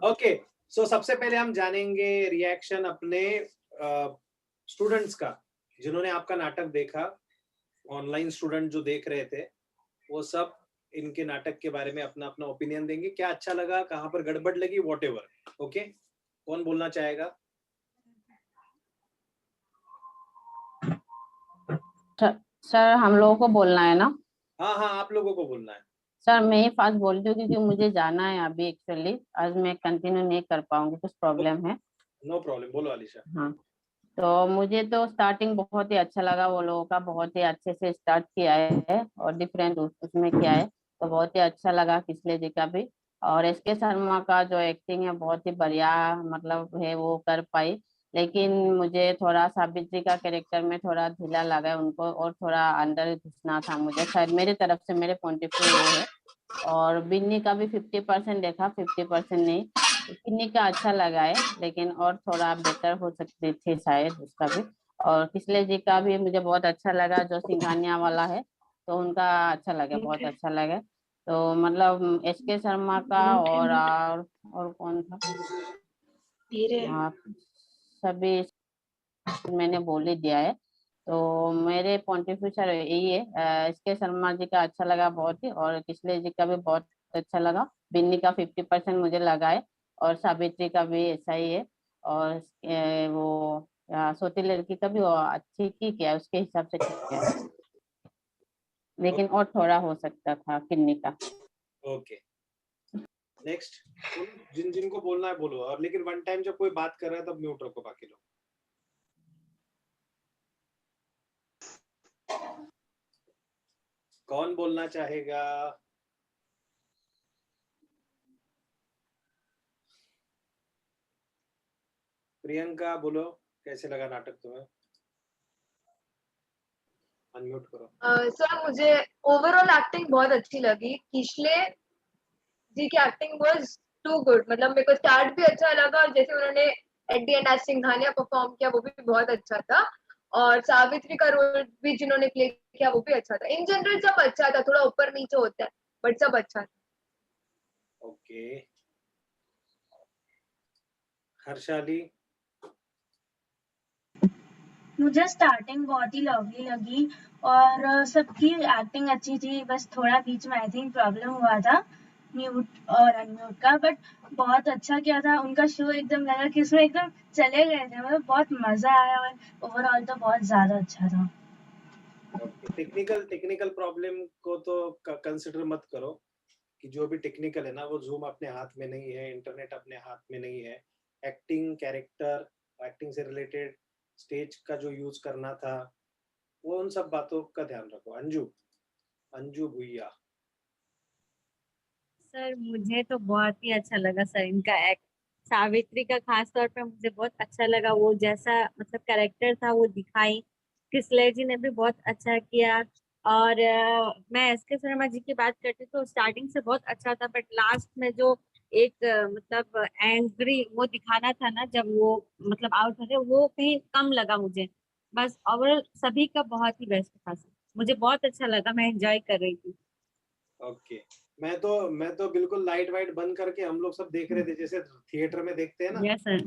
ओके, सो सबसे पहले हम जानेंगे रिएक्शन अपने स्टूडेंट्स का, जिन्होंने आपका नाटक देखा। ऑनलाइन स्टूडेंट जो देख रहे थे, वो सब इनके नाटक के बारे में अपना अपना ओपिनियन देंगे, क्या अच्छा लगा, कहाँ पर गड़बड़ लगी, व्हाटएवर। ओके, कौन बोलना चाहेगा? सर हम लोगों को बोलना है ना? हाँ हाँ, आप लोगों को बोलना है। सर मैं ही फास्ट बोलती हूँ क्योंकि मुझे जाना है अभी, एक्चुअली आज मैं कंटिन्यू नहीं कर पाऊंगी, कुछ प्रॉब्लम है। नो प्रॉब्लम, बोलो अलीशा। हाँ, तो मुझे तो स्टार्टिंग बहुत ही अच्छा लगा, वो लोगों का बहुत ही अच्छे से स्टार्ट किया है और डिफरेंट उसमें किया है, तो बहुत ही अच्छा लगा किसले जी का भी। और एसके शर्मा का जो एक्टिंग है बहुत ही बढ़िया मतलब है, वो कर पाई। लेकिन मुझे थोड़ा सावित्री का कैरेक्टर में थोड़ा ढीला लगा है उनको, और थोड़ा अंदर घुसना था मुझे, शायद मेरे तरफ से, मेरे पॉइंट ऑफ व्यू वो है। और बिन्नी का भी 50% देखा, 50% नहीं। बिन्नी का अच्छा लगा है, लेकिन और थोड़ा बेटर हो सकती थी शायद उसका भी। और किसले जी का भी मुझे बहुत अच्छा लगा, जो सिंघानिया वाला है, तो उनका अच्छा लगा, बहुत अच्छा लगा। तो मतलब एसके शर्मा का और कौन था, हाँ, सभी मैंने बोल ही दिया है। तो मेरे पॉइंट ऑफ व्यू सर यही है, एसके शर्मा जी का अच्छा लगा बहुत ही, और किसले जी का भी बहुत अच्छा लगा। बिन्नी का 50% मुझे लगा है, और सावित्री का भी ऐसा ही है। और वो सोती लड़की का भी वो अच्छी की किया है, उसके हिसाब से ठीक किया है, लेकिन और थोड़ा हो सकता था किन्नी का। Okay, next. जिन जिनको बोलना है बोलो, और लेकिन वन टाइम जब कोई बात कर रहा है तब म्यूट रखो बाकी लोग। कौन बोलना चाहेगा? प्रियंका बोलो, कैसे लगा नाटक तुम्हें? अनम्यूट करो। सर मुझे ओवरऑल एक्टिंग बहुत अच्छी लगी। किशले जी की एक्टिंग वाज टू गुड, मतलब मेरे को स्टार्ट भी अच्छा लगा, और जैसे उन्होंने at the end as Singhania perform किया वो भी बहुत अच्छा था। और सावित्री का रोल भी जिन्होंने प्ले किया वो भी अच्छा था। इन जनरल सब अच्छा था, थोड़ा ऊपर नीचे होता है बट सब अच्छा था। ओके, हर्षाली। मुझे स्टार्टिंग बहुत ही लवली लगी, और सबकी एक्टिंग अच्छी थी, बस थोड़ा बीच में आई थिंक प्रॉब्लम हुआ था म्यूट और अनम्यूट का, बट बहुत अच्छा किया था उनका शो। एकदम लगा कि उसमें एकदम चले गए थे, मतलब बहुत मजा आया, और ओवरऑल तो बहुत ज्यादा अच्छा था। टेक्निकल प्रॉब्लम को तो कंसिडर मत करो, कि जो भी टेक्निकल है ना, वो जूम अपने हाथ में नहीं है, इंटरनेट अपने हाथ में नहीं है। एक्टिंग, कैरेक्टर, एक्टिंग से रिलेटेड स्टेज का जो यूज करना था, वो उन सब बातों का ध्यान रखो। अंजू भुइया। सर मुझे तो बहुत ही अच्छा लगा सर इनका एक्ट। सावित्री का खास तौर पे मुझे बहुत अच्छा लगा, वो जैसा मतलब कैरेक्टर था वो दिखाई। किसले जी ने भी बहुत अच्छा किया। और मैं एसके शर्मा जी की बात करती तो स्टार्टिंग से बहुत अच्छा था, बट लास्ट में जो एक मतलब एंग्री वो दिखाना था ना, जब वो मतलब आउट हो गए, वो कहीं कम लगा मुझे। बस ओवरऑल सभी का बहुत ही बेस्ट था सर, मुझे बहुत अच्छा लगा, मैं एंजॉय कर रही थी। ओके, मैं तो बिल्कुल लाइट वाइट बंद करके हम लोग सब देख रहे थे जैसे थिएटर में देखते हैं ना, यस सर।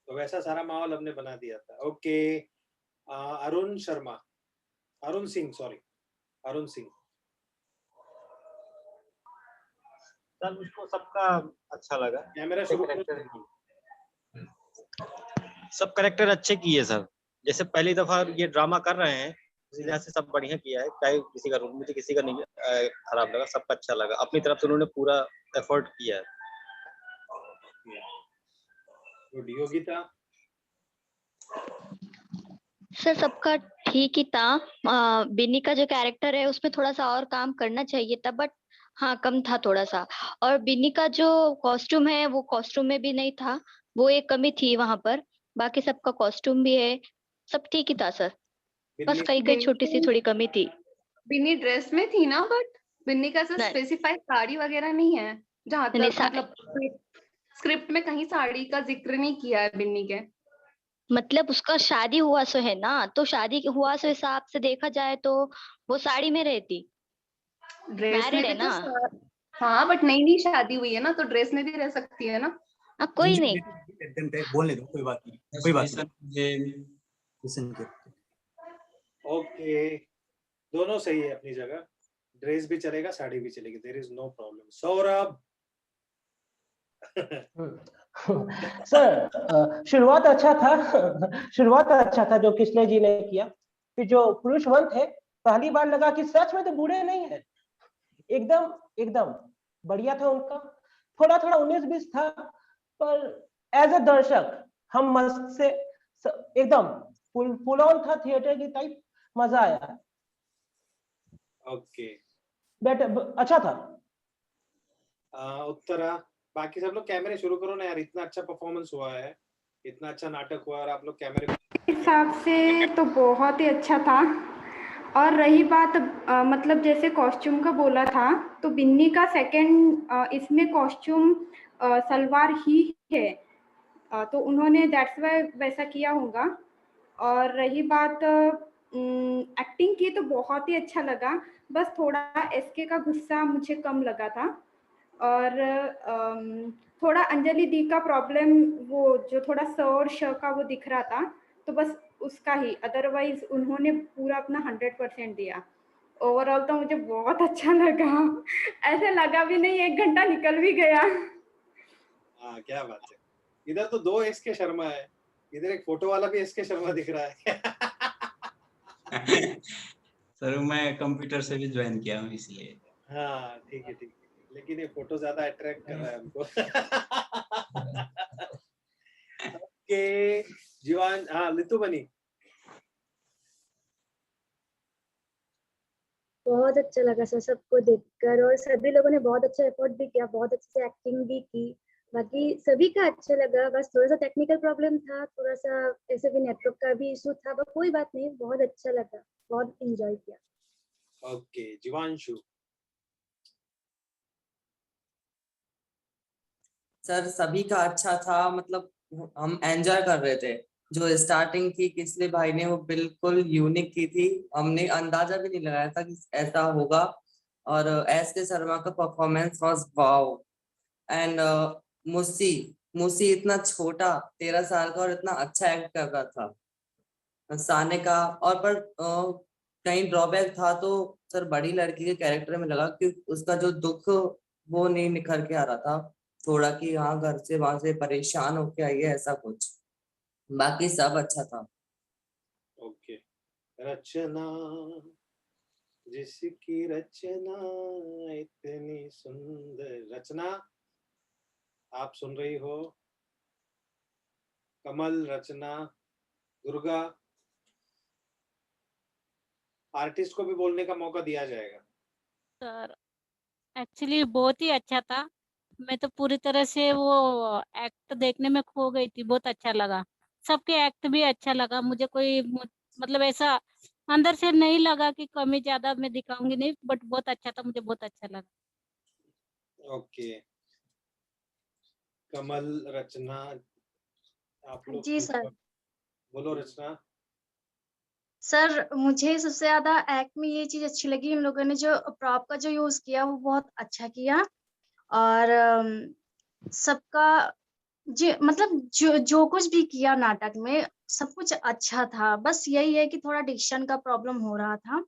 तो वैसा सारा माहौल हमने बना दिया था। Okay, Arun Sharma, Arun Singh, sorry, Arun Singh. Sir मुझको सबका अच्छा लगा। कैमरा शुरू करो। सब कैरेक्टर अच्छे किए सर, जैसे पहली दफा ये ड्रामा कर रहे हैं, इस लिहाज से सब बढ़िया किया है। चाहे किसी का मुझे किसी का नहीं खराब लगा, सबका अच्छा लगा। अपनी तरफ से उन्होंने पूरा एफर्ट किया है। गुड। योगिता? सर सबका ठीक ही था। बिन्नी का जो कैरेक्टर है उसमें थोड़ा सा और काम करना चाहिए था, बट हाँ कम था थोड़ा सा। और बिन्नी का जो कॉस्ट्यूम है वो कॉस्ट्यूम में भी नहीं था, वो एक कमी थी वहां पर। बाकी सबका कॉस्ट्यूम भी है, सब ठीक ही था सर, बस कई कई छोटी सी थोड़ी कमी थी। बिन्नी ड्रेस में थी ना, बट बिन्नी का नहीं। स्पेसिफाइड साड़ी वगैरह नहीं है जहाँ नहीं, तक मतलब स्क्रिप्ट में कहीं साड़ी का जिक्र नहीं किया है बिन्नी के। मतलब उसका शादी हुआ सो है ना, तो शादी हुआ सो हिसाब से देखा जाए तो वो साड़ी में रहती, ड्रेस में मैरिड भी है तो ना। हाँ, बट नई नई शादी हुई है ना, तो ड्रेस में भी रह सकती है ना। कोई नहीं। एकदम बोलने दो, कोई बात नहीं, कोई बात नहीं। लिसन कर। ओके, दोनों सही है अपनी जगह, ड्रेस भी चलेगा, साड़ी भी चलेगी, there is no problem. Saurabh? Sir शुरुआत अच्छा था, शुरुआत अच्छा था जो किसले जी ने किया। फिर जो पुरुष वन थे, पहली बार लगा कि सच में तो बुरे नहीं है, एकदम एकदम बढ़िया था उनका। थोड़ा थोड़ा 19-20 था, पर एज ए दर्शक हम मस्त से एकदम फुल ऑन था, थिएटर की टाइप, मजा आया। ओके, बेट अच्छा था। उत्तरा? बाकी सब लोग कैमरे शुरू करो ना यार, इतना अच्छा परफॉर्मेंस हुआ है, इतना अच्छा नाटक हुआ और आप लोग कैमरे हिसाब से तो बहुत ही अच्छा था। और रही बात मतलब जैसे कॉस्ट्यूम का बोला था, तो बिन्नी का सेकंड इसमें कॉस्ट्यूम सलवार ही है, तो उन्होंने दैट्स वाई वैसा किया होगा। और रही बात एक्टिंग की, तो बहुत ही अच्छा लगा, बस थोड़ा एसके का गुस्सा मुझे कम लगा था। और थोड़ा अंजलि दी का प्रॉब्लम, वो जो थोड़ा स और श का वो दिख रहा था, तो बस उसका ही, अदरवाइज उन्होंने पूरा अपना 100% दिया। ओवरऑल तो मुझे बहुत अच्छा लगा, ऐसे लगा भी नहीं 1 घंटा निकल भी गया। हाँ, क्या बात है। इधर तो 2 एसके शर्मा है, इधर एक फोटो वाला भी एसके शर्मा दिख रहा है। सर मैं कंप्यूटर से भी ज्वाइन किया हूँ इसलिए। हाँ ठीक है, ठीक है, लेकिन ये फोटो ज्यादा अट्रैक्ट कर रहा है हमको। ओके, जीवान, हाँ लितु बनी? बहुत अच्छा लगा सर सबको देखकर, और सभी लोगों ने बहुत अच्छा एफर्ट भी किया, बहुत अच्छे से एक्टिंग भी की। बाकी सभी का अच्छा लगा, बस थोड़ा सा टेक्निकल प्रॉब्लम था, थोड़ा सा ऐसे भी नेटवर्क का भी इशू था, पर कोई बात नहीं, बहुत अच्छा लगा, बहुत एंजॉय किया। ओके, जीवांशु? सर सभी का अच्छा था, मतलब हम एंजॉय कर रहे थे। जो स्टार्टिंग थी किसले भाई ने, वो बिल्कुल यूनिक की थी, हमने अंदाजा भी नहीं लगाया था कि ऐसा होगा। और एस के शर्मा का परफॉर्मेंस वाज वाओ। एंड मुसी मुसी इतना छोटा 13 साल का और इतना अच्छा एक्ट कर रहा था साने का। और पर कहीं ड्रॉबैक था तो सर बड़ी लड़की के कैरेक्टर में लगा कि उसका जो दुख वो नहीं निखर के आ रहा था थोड़ा, कि हाँ घर से वहां से परेशान होके आई है ऐसा कुछ। बाकी सब अच्छा था। ओके, रचना, जिसकी रचना इतनी सुंदर। रचना, आप सुन रही हो? कमल, रचना, दुर्गा? आर्टिस्ट को भी बोलने का मौका दिया जाएगा। सर एक्चुअली बहुत ही अच्छा था, मैं तो पूरी तरह से वो एक्ट देखने में खो गई थी, बहुत अच्छा लगा। सबके एक्ट भी अच्छा लगा मुझे, कोई मतलब ऐसा अंदर से नहीं लगा कि कमी ज्यादा मैं दिखाऊंगी नहीं, बट बहुत अच्छा था, मुझे बहुत अच्छा लगा। ओके, कमल, रचना, आप लोग जी सर। बोलो। रचना? सर मुझे सबसे ज्यादा एक्ट में ये चीज अच्छी लगी, इन लोगों ने जो प्रॉप का जो यूज किया वो बहुत अच्छा किया। और सबका मतलब जो कुछ भी किया नाटक में सब कुछ अच्छा था, बस यही है कि थोड़ा डिक्शन का प्रॉब्लम हो रहा था।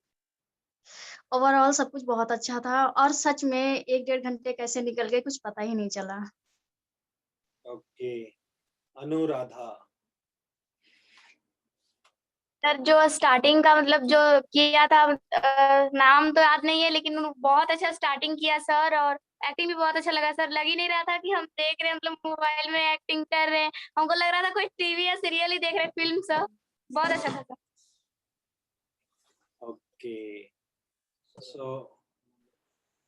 ओवरऑल सब कुछ बहुत अच्छा था और सच में 1-1.5 घंटे कैसे निकल गए कुछ पता ही नहीं चला। ओके, अनुराधा। सर जो स्टार्टिंग का मतलब जो किया था नाम तो याद नहीं है, लेकिन बहुत अच्छा स्टार्टिंग किया सर, और एक्टिंग भी बहुत अच्छा लगा सर। लग ही नहीं रहा था कि हम देख रहे हैं मतलब मोबाइल में एक्टिंग कर रहे हैं, हमको लग रहा था कोई टीवी या सीरियल ही देख रहे हैं, फिल्म सर। बहुत अच्छा था sir. Okay, so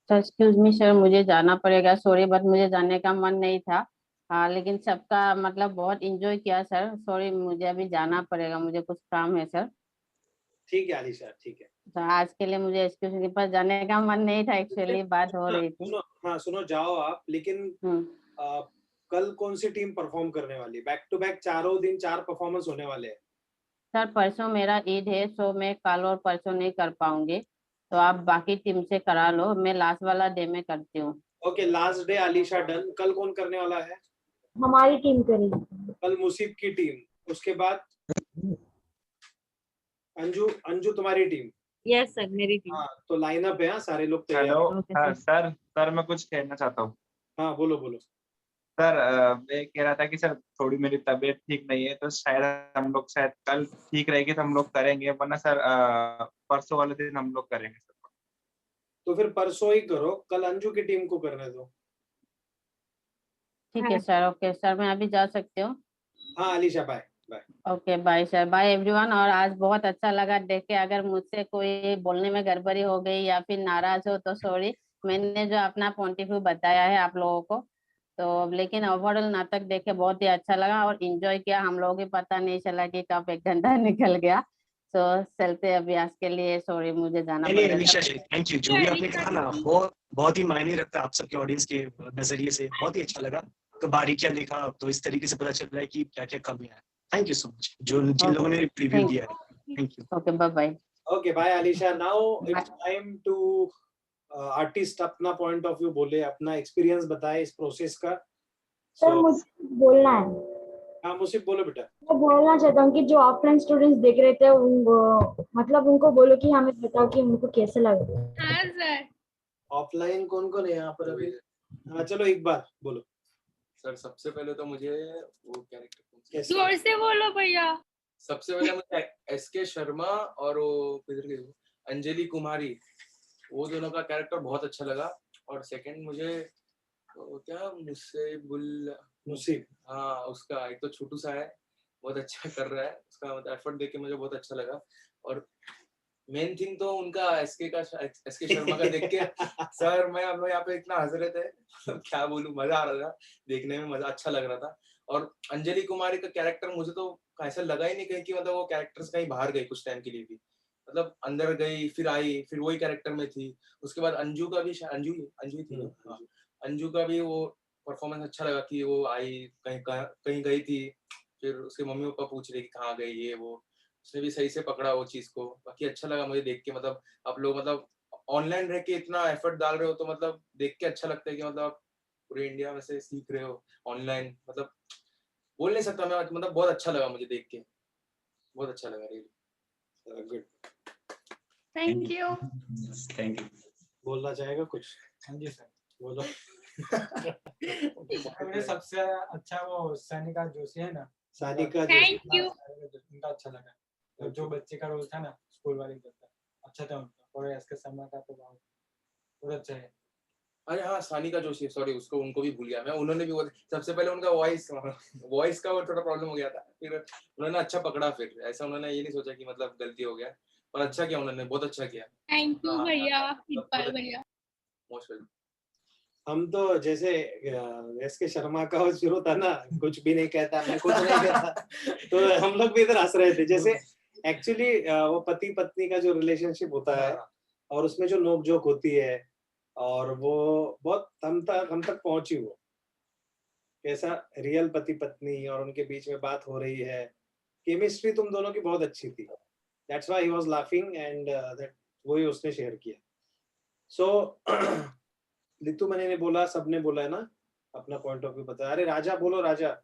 sir excuse me sir, मुझे जाना पड़ेगा, सॉरी, बट मुझे जाने का मन नहीं था। हाँ, लेकिन सबका मतलब बहुत इंजॉय किया सर। सॉरी, मुझे अभी जाना पड़ेगा, मुझे कुछ काम है सर। ठीक है आलिशा, ठीक है। तो आज के लिए मुझे एक्सक्यूज के पास जाने का मन नहीं था, एक्चुअली बात हो रही थी। सुनो, हाँ सुनो, जाओ आप, लेकिन कल कौन सी टीम परफॉर्म करने वाली? बैक टू बैक चारों दिन 4 परफॉर्मेंस होने वाले हैं। सर परसों मेरा ईद है, सो मैं कल और परसों नहीं कर पाऊंगी, तो आप बाकी टीम से करा लो, मैं लास्ट वाला डे में करती हूँ। Okay, last day Alisha done. कल कौन करने वाला है? हमारी टीम करेगी। कल मुसीब की टीम, उसके बाद अंजू तुम्हारी टीम। यस सर, मेरी टीम। हाँ, तो लाइनअप है, सारे लोग तैयार हेलो। हैं। हाँ सर मैं कुछ कहना चाहता हूँ। हाँ बोलो बोलो। सर मैं कह रहा था कि सर थोड़ी मेरी तबीयत ठीक नहीं है, तो शायद हम लोग शायद कल ठीक रहेगी तो हम लोग करेंगे, वरना सर परसों वाले दिन हम लोग करेंगे सर। तो फिर परसों ही करो, कल अंजू की टीम को करने दो। ठीक है सर, ओके सर, मैं अभी जा सकती हूँ। हाँ Alisha, bye bye. Okay bye sir, bye everyone. और आज बहुत अच्छा लगा देख के, अगर मुझसे कोई बोलने में गड़बड़ी हो गई या फिर नाराज हो तो सॉरी, मैंने जो अपना पॉइंट ऑफ व्यू बताया है आप लोगों को। तो लेकिन ओवरऑल नाटक देख के बहुत ही अच्छा लगा और एंजॉय किया, हम लोगों को पता नहीं चला कि कब 1 घंटा निकल गया। तो चलते अभी, आज के लिए सॉरी, मुझे जाना नहीं पड़ेगा। अलीशा जी, थैंक यू। जो भी आपने कहा ना वो बहुत ही मायने रखता है आप सबके ऑडियंस के नजरिए से, बहुत ही अच्छा लगा। तो बारीकियां देखा तो इस तरीके से पता चल रहा है कि क्या क्या कमियां है। थैंक यू सो मच जिन लोगों ने रिव्यू दिया है। Thank you. Okay bye bye. Okay bye Alisha. Now it's time to artist अपना पॉइंट ऑफ व्यू बोले, अपना एक्सपीरियंस बताए इस प्रोसेस का। सर मुझे बोलना है। हाँ मुझसे बोलो बेटा। मैं बोलना चाहता हूँ कि जो ऑफलाइन स्टूडेंट्स देख रहे थे मतलब उनको बोलो कि हमें बताओ कि उनको कैसे लगा। हाँ सर। ऑफलाइन कौन कौन है यहाँ पर अभी? हाँ चलो एक बार बोलो। सर सबसे पहले तो मुझे वो कैरेक्टर जोर से बोलो भैया। सबसे पहले मुझे एसके शर्मा और वो अंजलि कुमारी, वो दोनों का कैरेक्टर बहुत अच्छा लगा। और सेकंड मुझे क्या मुसीब, हाँ उसका एक तो छोटू सा है, बहुत अच्छा कर रहा है, उसका मतलब एफर्ट देख के मुझे बहुत अच्छा लगा। और मेन थिंग तो उनका एसके शर्मा का देख के सर मैं हम लोग यहाँ पे इतना हंस रहे थे क्या बोलूं, मजा आ रहा था देखने में, मजा अच्छा लग रहा था। और अंजलि कुमारी का कैरेक्टर मुझे तो ऐसा लगा ही नहीं कहीं कि मतलब वो कैरेक्टर से कहीं बाहर गई कुछ टाइम के लिए भी, मतलब अंदर गई फिर आई फिर वही कैरेक्टर में थी। उसके बाद अंजू का भी अंजू थी, अंजू का भी वो परफॉर्मेंस अच्छा लगा कि वो आई कहीं गई थी, फिर उसके मम्मी पापा पूछ रहे कि कहाँ गई ये वो, उसने भी सही से पकड़ा वो चीज को। बाकी अच्छा लगा मुझे देख के, मतलब आप लोग मतलब ऑनलाइन रह के इतना एफर्ट डाल रहे हो तो मतलब देख के अच्छा लगता है कि मतलब पूरे इंडिया में से सीख रहे हो ऑनलाइन, मतलब बोल नहीं सकता मैं, मतलब बहुत अच्छा लगा मुझे देख के, बहुत अच्छा लगा really. Good, thank you. Thank you. बोलना चाहेगा कुछ? हाँ जी सर बोलो। मुझे सबसे अच्छा वो सानिका जोशी है ना, सानिका जोशी। Thank you. उनका अच्छा लगा, और जो बच्चे का रोल था ना स्कूल वाले का अच्छा था उनका, और एसके शर्मा का तो बहुत अच्छा है। अरे हाँ सानिका जोशी, सॉरी उसको उनको भी भूल गया मैं, उन्होंने भी सबसे पहले उनका वॉइस का वो थोड़ा प्रॉब्लम हो गया था, फिर उन्होंने अच्छा पकड़ा, फिर ऐसा उन्होंने ये नहीं सोचा कि मतलब गलती हो गया, पर अच्छा किया उन्होंने, बहुत अच्छा किया। थैंक यू भैया, इकबाल भैया। Most welcome. हम तो जैसे एसके शर्मा का शुरू था ना, कुछ भी नहीं कहता, मैं कुछ नहीं कहता, तो हम लोग भी इधर हंस रहे थे। जैसे एक्चुअली वो पति पत्नी का जो रिलेशनशिप होता है और उसमें जो नोक झोंक होती है, और वो बहुत हम तक पहुंची, वो कैसा रियल पति पत्नी और उनके बीच में बात हो रही है, केमिस्ट्री तुम दोनों की बहुत अच्छी थी। That's why he was laughing and that वही उसने शेयर किया. सो लितू मने ने बोला, सबने बोला है ना अपना पॉइंट ऑफ व्यू बता. अरे राजा बोलो, राजा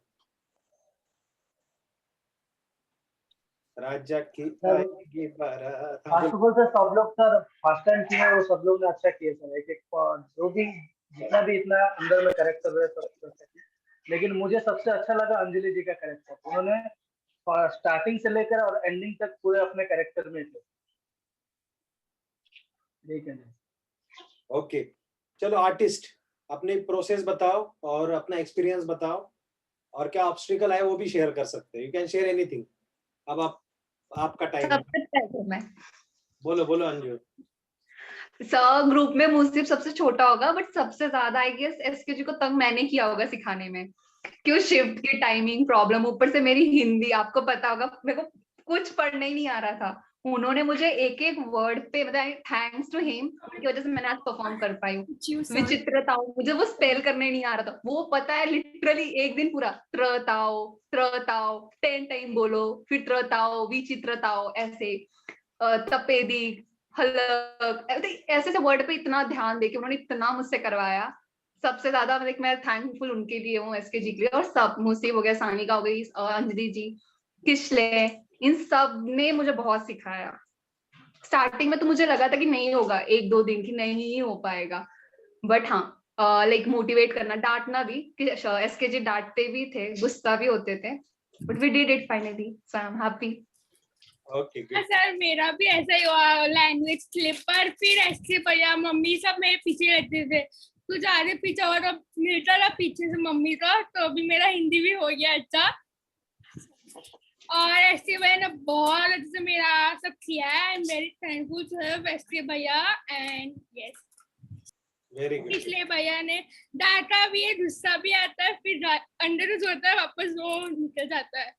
की आएगी बारात. हाँ, फर्स्ट ऑफ ऑल सर सब लोग सर फर्स्ट टाइम किए वो सब लोग ने अच्छा किया सर. एक एक जो भी जितना भी इतना अंदर में कैरेक्टर है सब अच्छा किया. लेकिन मुझे सबसे अच्छा लगा अंजलि जी का कैरेक्टर. उन्होंने स्टार्टिंग से लेकर और एंडिंग तक पूरे अपने कैरेक्टर में थे. ठीक है. ओके चलो आर्टिस्ट अपनी प्रोसेस बताओ और अपना एक्सपीरियंस बताओ और क्या ऑब्स्टिकल है वो भी शेयर कर सकते हैं. You can share anything. अब आपका टाइम है. बोलो बोलो अंजू. सर ग्रुप में मुझसे सबसे छोटा होगा बट सबसे ज्यादा आई गेस एसके जी को तंग मैंने किया होगा सिखाने में. क्यों शिफ्ट की टाइमिंग प्रॉब्लम, ऊपर से मेरी हिंदी आपको पता होगा मेरे को कुछ पढ़ने ही नहीं आ रहा था. उन्होंने मुझे एक एक वर्ड पे बताया. थैंक्स टू हिम की वजह से मैंने आज परफॉर्म कर पाई हूँ. विचित्रताओ मुझे वो स्पेल करने नहीं आ रहा था. वो पता है लिटरली एक दिन पूरा त्रताओ 10 टाइम बोलो, फिर त्रताओ विचित्रताओ ऐसे तपेदी हलक ऐसे वर्ड पे इतना ध्यान देके उन्होंने इतना मुझसे करवाया. सबसे ज्यादा मैं थैंकफुल उनके लिए हूँ, एसके जी के लिए. और सब मुसीब हो गया, सानिका हो गई, अंजलि जी, किशले, इन सब ने मुझे बहुत सिखाया. स्टार्टिंग में तो मुझे लगा था कि नहीं होगा, 1-2 दिन की नहीं हो पाएगा. बट हाँ लाइक मोटिवेट करना, डांटना भी. एसके जी डांटते भी थे, गुस्सा भी होते थे, but we did it finally. So I am happy. Okay sir मेरा भी ऐसा ही हुआ. लैंग्वेज स्लिपर, फिर ऐसे भैया मम्मी सब मेरे पीछे रहते थे. तू जा रहे पीछे और अब मिलता रहा पीछे से मम्मी का, तो अभी मेरा हिंदी भी हो गया अच्छा. और ऐसे भैया ने बहुत अच्छे से मेरा सब किया है. I am very thankful sir ऐसे भैया. And yes very good. पिछले भैया ने डांटा भी है, गुस्सा भी आता है, फिर अंदर से होता है वापस वो निकल जाता है.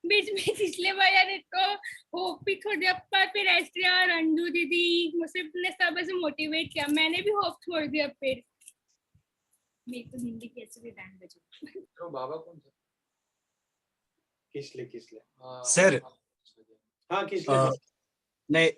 बीच में पिछले भैया ने तो होप भी छोड़ दिया, पर फिर ऐसे और अंजू दीदी मुझसे ने सब ऐसे मोटिवेट किया. मैंने भी होप छोड़ दिया. फिर मेरे को हिंदी कैसे भी लैंग्वेज. तो बाबा कौन था? किसले सर. हाँ किसले. नहीं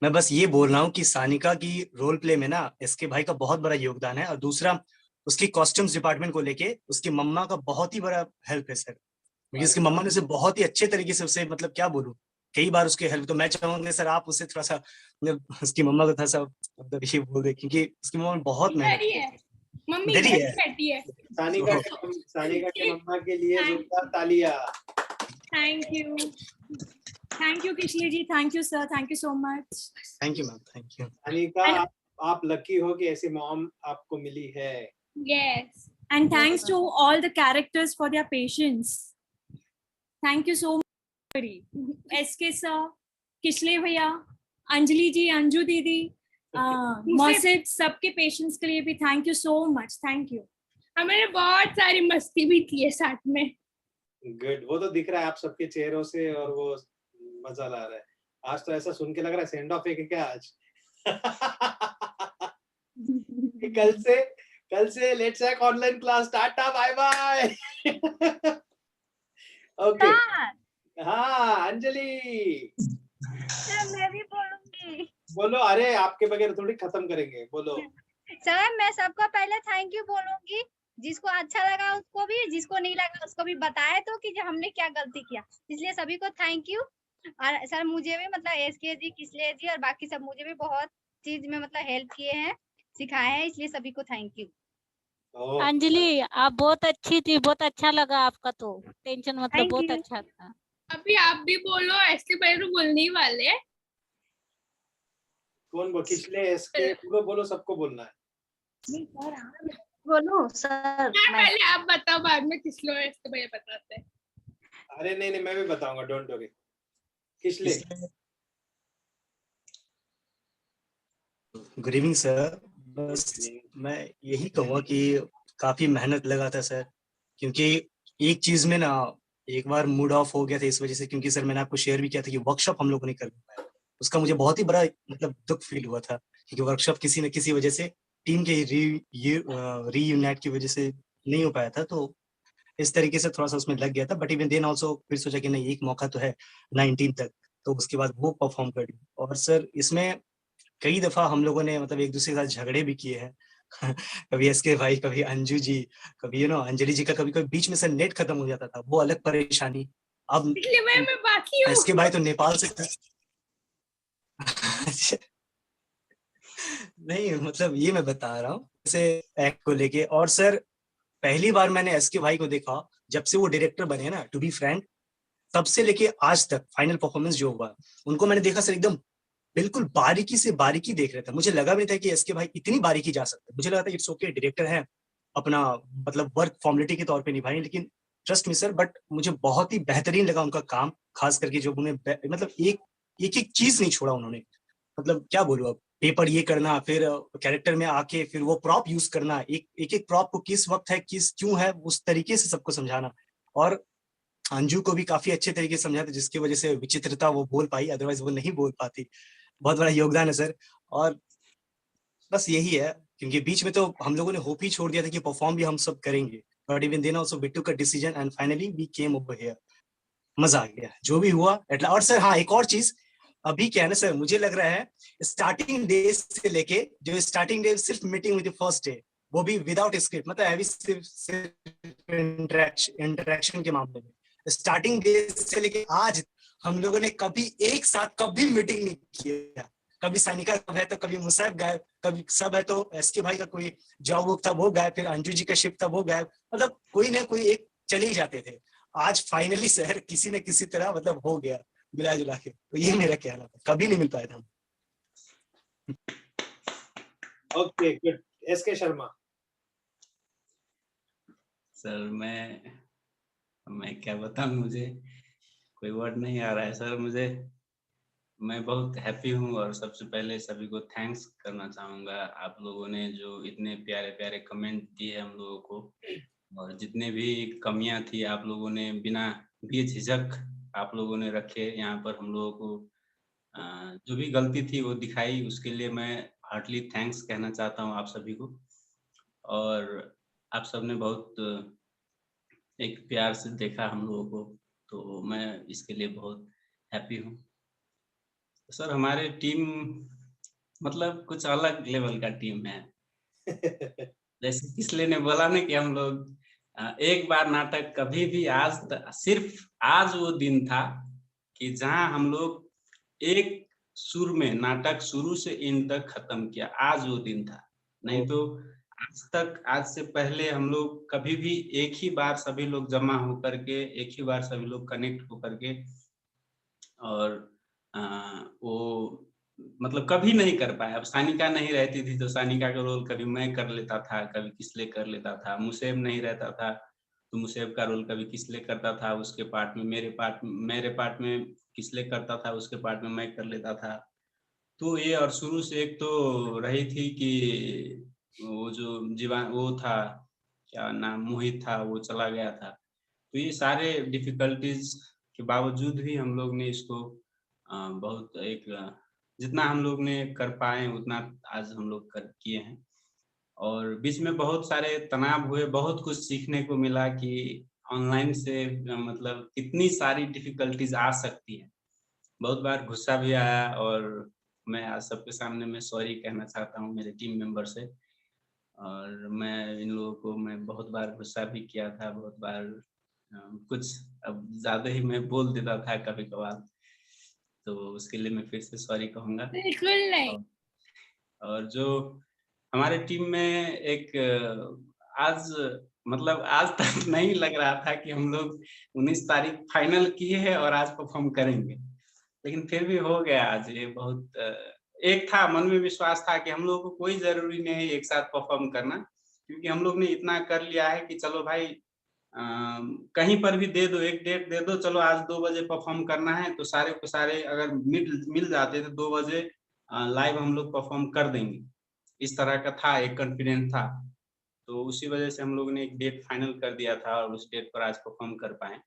मैं बस ये बोल रहा हूँ कि सानिका की रोल प्ले में ना एसके भाई का बहुत बड़ा योगदान है. और दूसरा उसकी कॉस्ट्यूम्स डिपार्टमेंट को लेके उसकी मम्मा का बहुत ही बड़ा हेल्प है सर. क्योंकि उसकी मम्मा ने उसे बहुत ही अच्छे तरीके से उसे मतलब क्या बोलूं कई बार उसकी हेल्प. तो मैं चाहूंगा सर आप उसे थोड़ा सा उसकी मम्मा को थोड़ा सा मतलब ये बोल दे, क्योंकि उसकी मम्मा ने बहुत मेहनत की है. मम्मी बैठी है. सानिका के मम्मा के लिए जोरदार तालियां. Thank you Kishle ji. Thank you sir. Thank you so much. Thank you ma'am. Thank you Sanika. आप लकी हो कि ऐसी मॉम आपको मिली है. Yes. And thanks to all the characters for their patience. Thank you so much. SK sir, Kishlay भैया, अंजलि जी, अंजू दीदी, मौसिफ, सबके पेशेंस के लिए भी thank you so much. Thank you. हमने बहुत सारी मस्ती भी की है साथ में. गुड. वो तो दिख रहा है आप सबके चेहरों से और वो मजा ला रहा है. आज तो ऐसा सुन के लग रहा है सेंड ऑफ है क्या आज. कल से let's hack online class. Tata bye bye. Okay. हाँ अंजलि. मैं भी बोलूंगी. बोलो. अरे आपके बगैर थोड़ी खत्म करेंगे. बोलो. सर मैं सबको पहले थैंक यू बोलूंगी. जिसको अच्छा लगा उसको भी, जिसको नहीं लगा उसको भी बताए तो कि हमने क्या गलती किया. इसलिए सभी को थैंक यू. और सर मुझे भी मतलब एसके जी, किशले जी और बाकी सब मुझे भी बहुत चीज में मतलब हेल्प किए हैं, सिखाए हैं. इसलिए सभी को थैंक यू. अंजलि आप बहुत अच्छी थी. बहुत अच्छा लगा आपका. तो टेंशन मतलब बहुत अच्छा था. अभी आप भी बोलो. ऐसे भाई तो बोलने ही वाले. कौन बोल. किशले एसके बोलो. सबको बोलना है. बोलो सर. पहले आप बताओ, बाद में किशले एसके भैया बताते हैं. अरे नहीं मैं भी बताऊंगा. Don't worry. Kishlay. Good evening sir. बस मैं यही कहूँगा कि काफी मेहनत लगा था सर. क्योंकि एक चीज में ना एक बार मूड ऑफ हो गया था इस वजह से. क्योंकि सर मैंने आपको शेयर भी किया था कि वर्कशॉप हम लोग नहीं कर पाए. उसका मुझे बहुत ही बड़ा मतलब दुख फील हुआ था. क्योंकि वर्कशॉप किसी न किसी वजह से टीम के रीयूनाइट की वजह से नहीं हो पाया था. तो इस तरीके से थोड़ा सा उसमें लग गया था, बट इवन देन ऑल्सो फिर सोचा कि नहीं, एक मौका तो है 19 तक, तो उसके बाद वो परफॉर्म कर दी। और सर इसमें कई दफा हम लोगों ने मतलब एक दूसरे के साथ झगड़े भी किए हैं कभी एसके भाई, कभी अंजू जी, कभी अंजलि जी का कभी कभी बीच में से नेट खत्म हो जाता था, वो अलग परेशानी। अब इसलिए मैं बाकी हूँ। एसके भाई तो नेपाल से नहीं मतलब ये मैं बता रहा हूँ जैसे एक्ट को लेके। और सर पहली बार मैंने एसके भाई को देखा जब से वो डायरेक्टर बने ना, टू बी फ्रैंक, तब से लेके आज तक फाइनल परफॉर्मेंस जो हुआ उनको मैंने देखा सर, एकदम बिल्कुल बारीकी से बारीकी देख रहा था। मुझे लगा भी नहीं था कि एसके भाई इतनी बारीकी जा सकते। मुझे लगा था इट्स ओके, डायरेक्टर है, अपना मतलब वर्क फॉर्मेलिटी के तौर पे निभाएं, लेकिन ट्रस्ट मी सर, बट मुझे बहुत ही बेहतरीन लगा उनका काम, खास करके जो उन्हें मतलब एक चीज नहीं छोड़ा उन्होंने। मतलब क्या बोलूं, अब पेपर ये करना, फिर कैरेक्टर में आके फिर वो प्रॉप यूज करना, एक प्रॉप को किस वक्त है, किस क्यों है, उस तरीके से सबको समझाना। और अंजू को भी काफी अच्छे तरीके से समझाते, जिसकी वजह से विचित्रता वो बोल पाई, अदरवाइज वो नहीं बोल पाती। बहुत बड़ा योगदान है सर। और बस यही है, क्योंकि बीच में तो हम लोगों ने होप ही छोड़ दिया था कि परफॉर्म भी हम सब करेंगे, but even then also we took a decision and finally we came over here. मजा आ गया जो भी हुआ। और सर हाँ, एक और चीज अभी क्या है ना सर, मुझे लग रहा है स्टार्टिंग डे से लेके, जो स्टार्टिंग डे सिर्फ मीटिंग हुई थी फर्स्ट डे, वो भी विदाउट स्क्रिप्ट, मतलब हैवी सिर्फ इंटरेक्शन के मामले में, स्टार्टिंग डे से लेके आज हम लोगों ने कभी एक साथ कभी मीटिंग नहीं किया। कभी सानिका है तो कभी मुसाइब गायब, कभी सब है तो एसके भाई का कोई जॉब वॉब था वो गायब, फिर अंजू जी का शिफ्ट था वो गायब, मतलब कोई ना कोई एक चले ही जाते थे। आज फाइनली सर किसी न किसी तरह मतलब हो गया मिला जुला के, तो ये मेरा कहना था, कभी नहीं मिल पाया था। Okay good. S K Sharma. Sir मैं क्या बताऊं, मुझे कोई वर्ड नहीं आ रहा है सर। मैं बहुत हैप्पी हूँ और सबसे पहले सभी को थैंक्स करना चाहूँगा। आप लोगों ने जो इतने प्यारे प्यारे कमेंट दिए हम लोगों को, और जितने भी कमियां थी आप लोगों ने बिना बेझिझक आप लोगों ने रखे यहाँ पर हम लोगों को। जो भी गलती थी वो दिखाई, उसके लिए मैं हार्टली थैंक्स कहना चाहता हूँ आप सभी को। और आप सब ने बहुत एक प्यार से देखा हम लोगों को, तो मैं इसके लिए बहुत हैप्पी हूँ। सर हमारे टीम मतलब कुछ अलग लेवल का टीम है। जैसे किसले ने बोला ना कि हम लोग एक बार नाटक कभी भी सिर्फ आज वो दिन था कि जहां हम लोग एक सुर में नाटक शुरू से एंड तक खत्म किया। आज वो दिन था, नहीं तो आज से पहले हम लोग कभी भी एक ही बार सभी लोग जमा होकर के, एक ही बार सभी लोग कनेक्ट होकर के, और वो मतलब कभी नहीं कर पाया। अब सानिका नहीं रहती थी तो सानिका का रोल कभी मैं कर लेता था, कभी किसले कर लेता था। मुसेब नहीं रहता था तो मुसेब का रोल कभी किसले करता था, उसके पार्ट में मेरे पार्ट में किसले करता था, उसके पार्ट में मैं कर लेता था। तो ये, और शुरू से एक तो रही थी कि वो जो वो था, क्या नाम, मोहित था, वो चला गया था। तो ये सारे डिफिकल्टीज के बावजूद भी हम लोग ने इसको बहुत जितना हम लोग ने कर पाए उतना आज हम लोग किए हैं। और बीच में बहुत सारे तनाव हुए, बहुत कुछ सीखने को मिला कि ऑनलाइन से मतलब कितनी सारी डिफिकल्टीज आ सकती है। बहुत बार गुस्सा भी आया, और मैं आज सबके सामने मैं सॉरी कहना चाहता हूँ मेरे टीम मेंबर से। और मैं इन लोगों को मैं बहुत बार गुस्सा भी किया था, बहुत बार कुछ अब ज्यादा ही मैं बोल देता था कभी कभार, तो उसके लिए मैं फिर से सॉरी कहूँगा। बिल्कुल नहीं। और जो हमारे टीम में एक आज तक नहीं लग रहा था कि हम लोग 19 तारीख फाइनल किए हैं और आज परफॉर्म करेंगे, लेकिन फिर भी हो गया आज। ये बहुत एक था, मन में विश्वास था कि हम लोगों को कोई जरूरी नहीं है एक साथ परफॉर्म करना, क्योंकि हम लोग ने इतना कर लिया है कि चलो भाई कहीं पर भी दे दो, एक डेट दे दो, चलो आज 2 बजे परफॉर्म करना है, तो सारे को सारे अगर मिल जाते तो 2 बजे लाइव हम लोग परफॉर्म कर देंगे। इस तरह का था, एक कॉन्फिडेंस था। तो उसी वजह से हम लोग ने एक डेट फाइनल कर दिया था और उस डेट पर आज परफॉर्म कर पाए।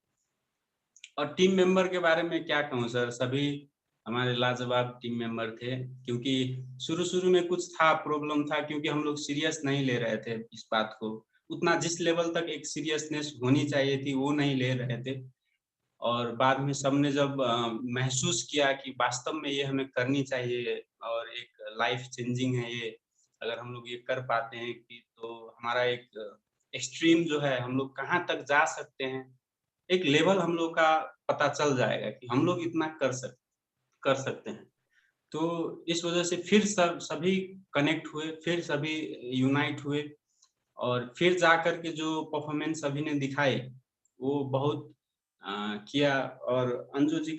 और टीम मेंबर के बारे में क्या कहूँ सर, सभी हमारे लाजवाब टीम मेंबर थे, क्योंकि शुरू में कुछ था, प्रॉब्लम था, क्योंकि हम लोग सीरियस नहीं ले रहे थे इस बात को, उतना जिस लेवल तक एक सीरियसनेस होनी चाहिए थी वो नहीं ले रहे थे। और बाद में सबने जब महसूस किया कि वास्तव में ये हमें करनी चाहिए और एक लाइफ चेंजिंग है ये, अगर हम लोग ये कर पाते हैं कि तो हमारा एक एक्सट्रीम जो है हम लोग कहाँ तक जा सकते हैं, एक लेवल हम लोग का पता चल जाएगा कि हम लोग इतना कर सकते हैं। तो इस वजह से फिर सभी कनेक्ट हुए, फिर सभी यूनाइट हुए और फिर जाकर के जो परफॉर्मेंस सभी ने दिखाई वो बहुत किया। और अंजू जी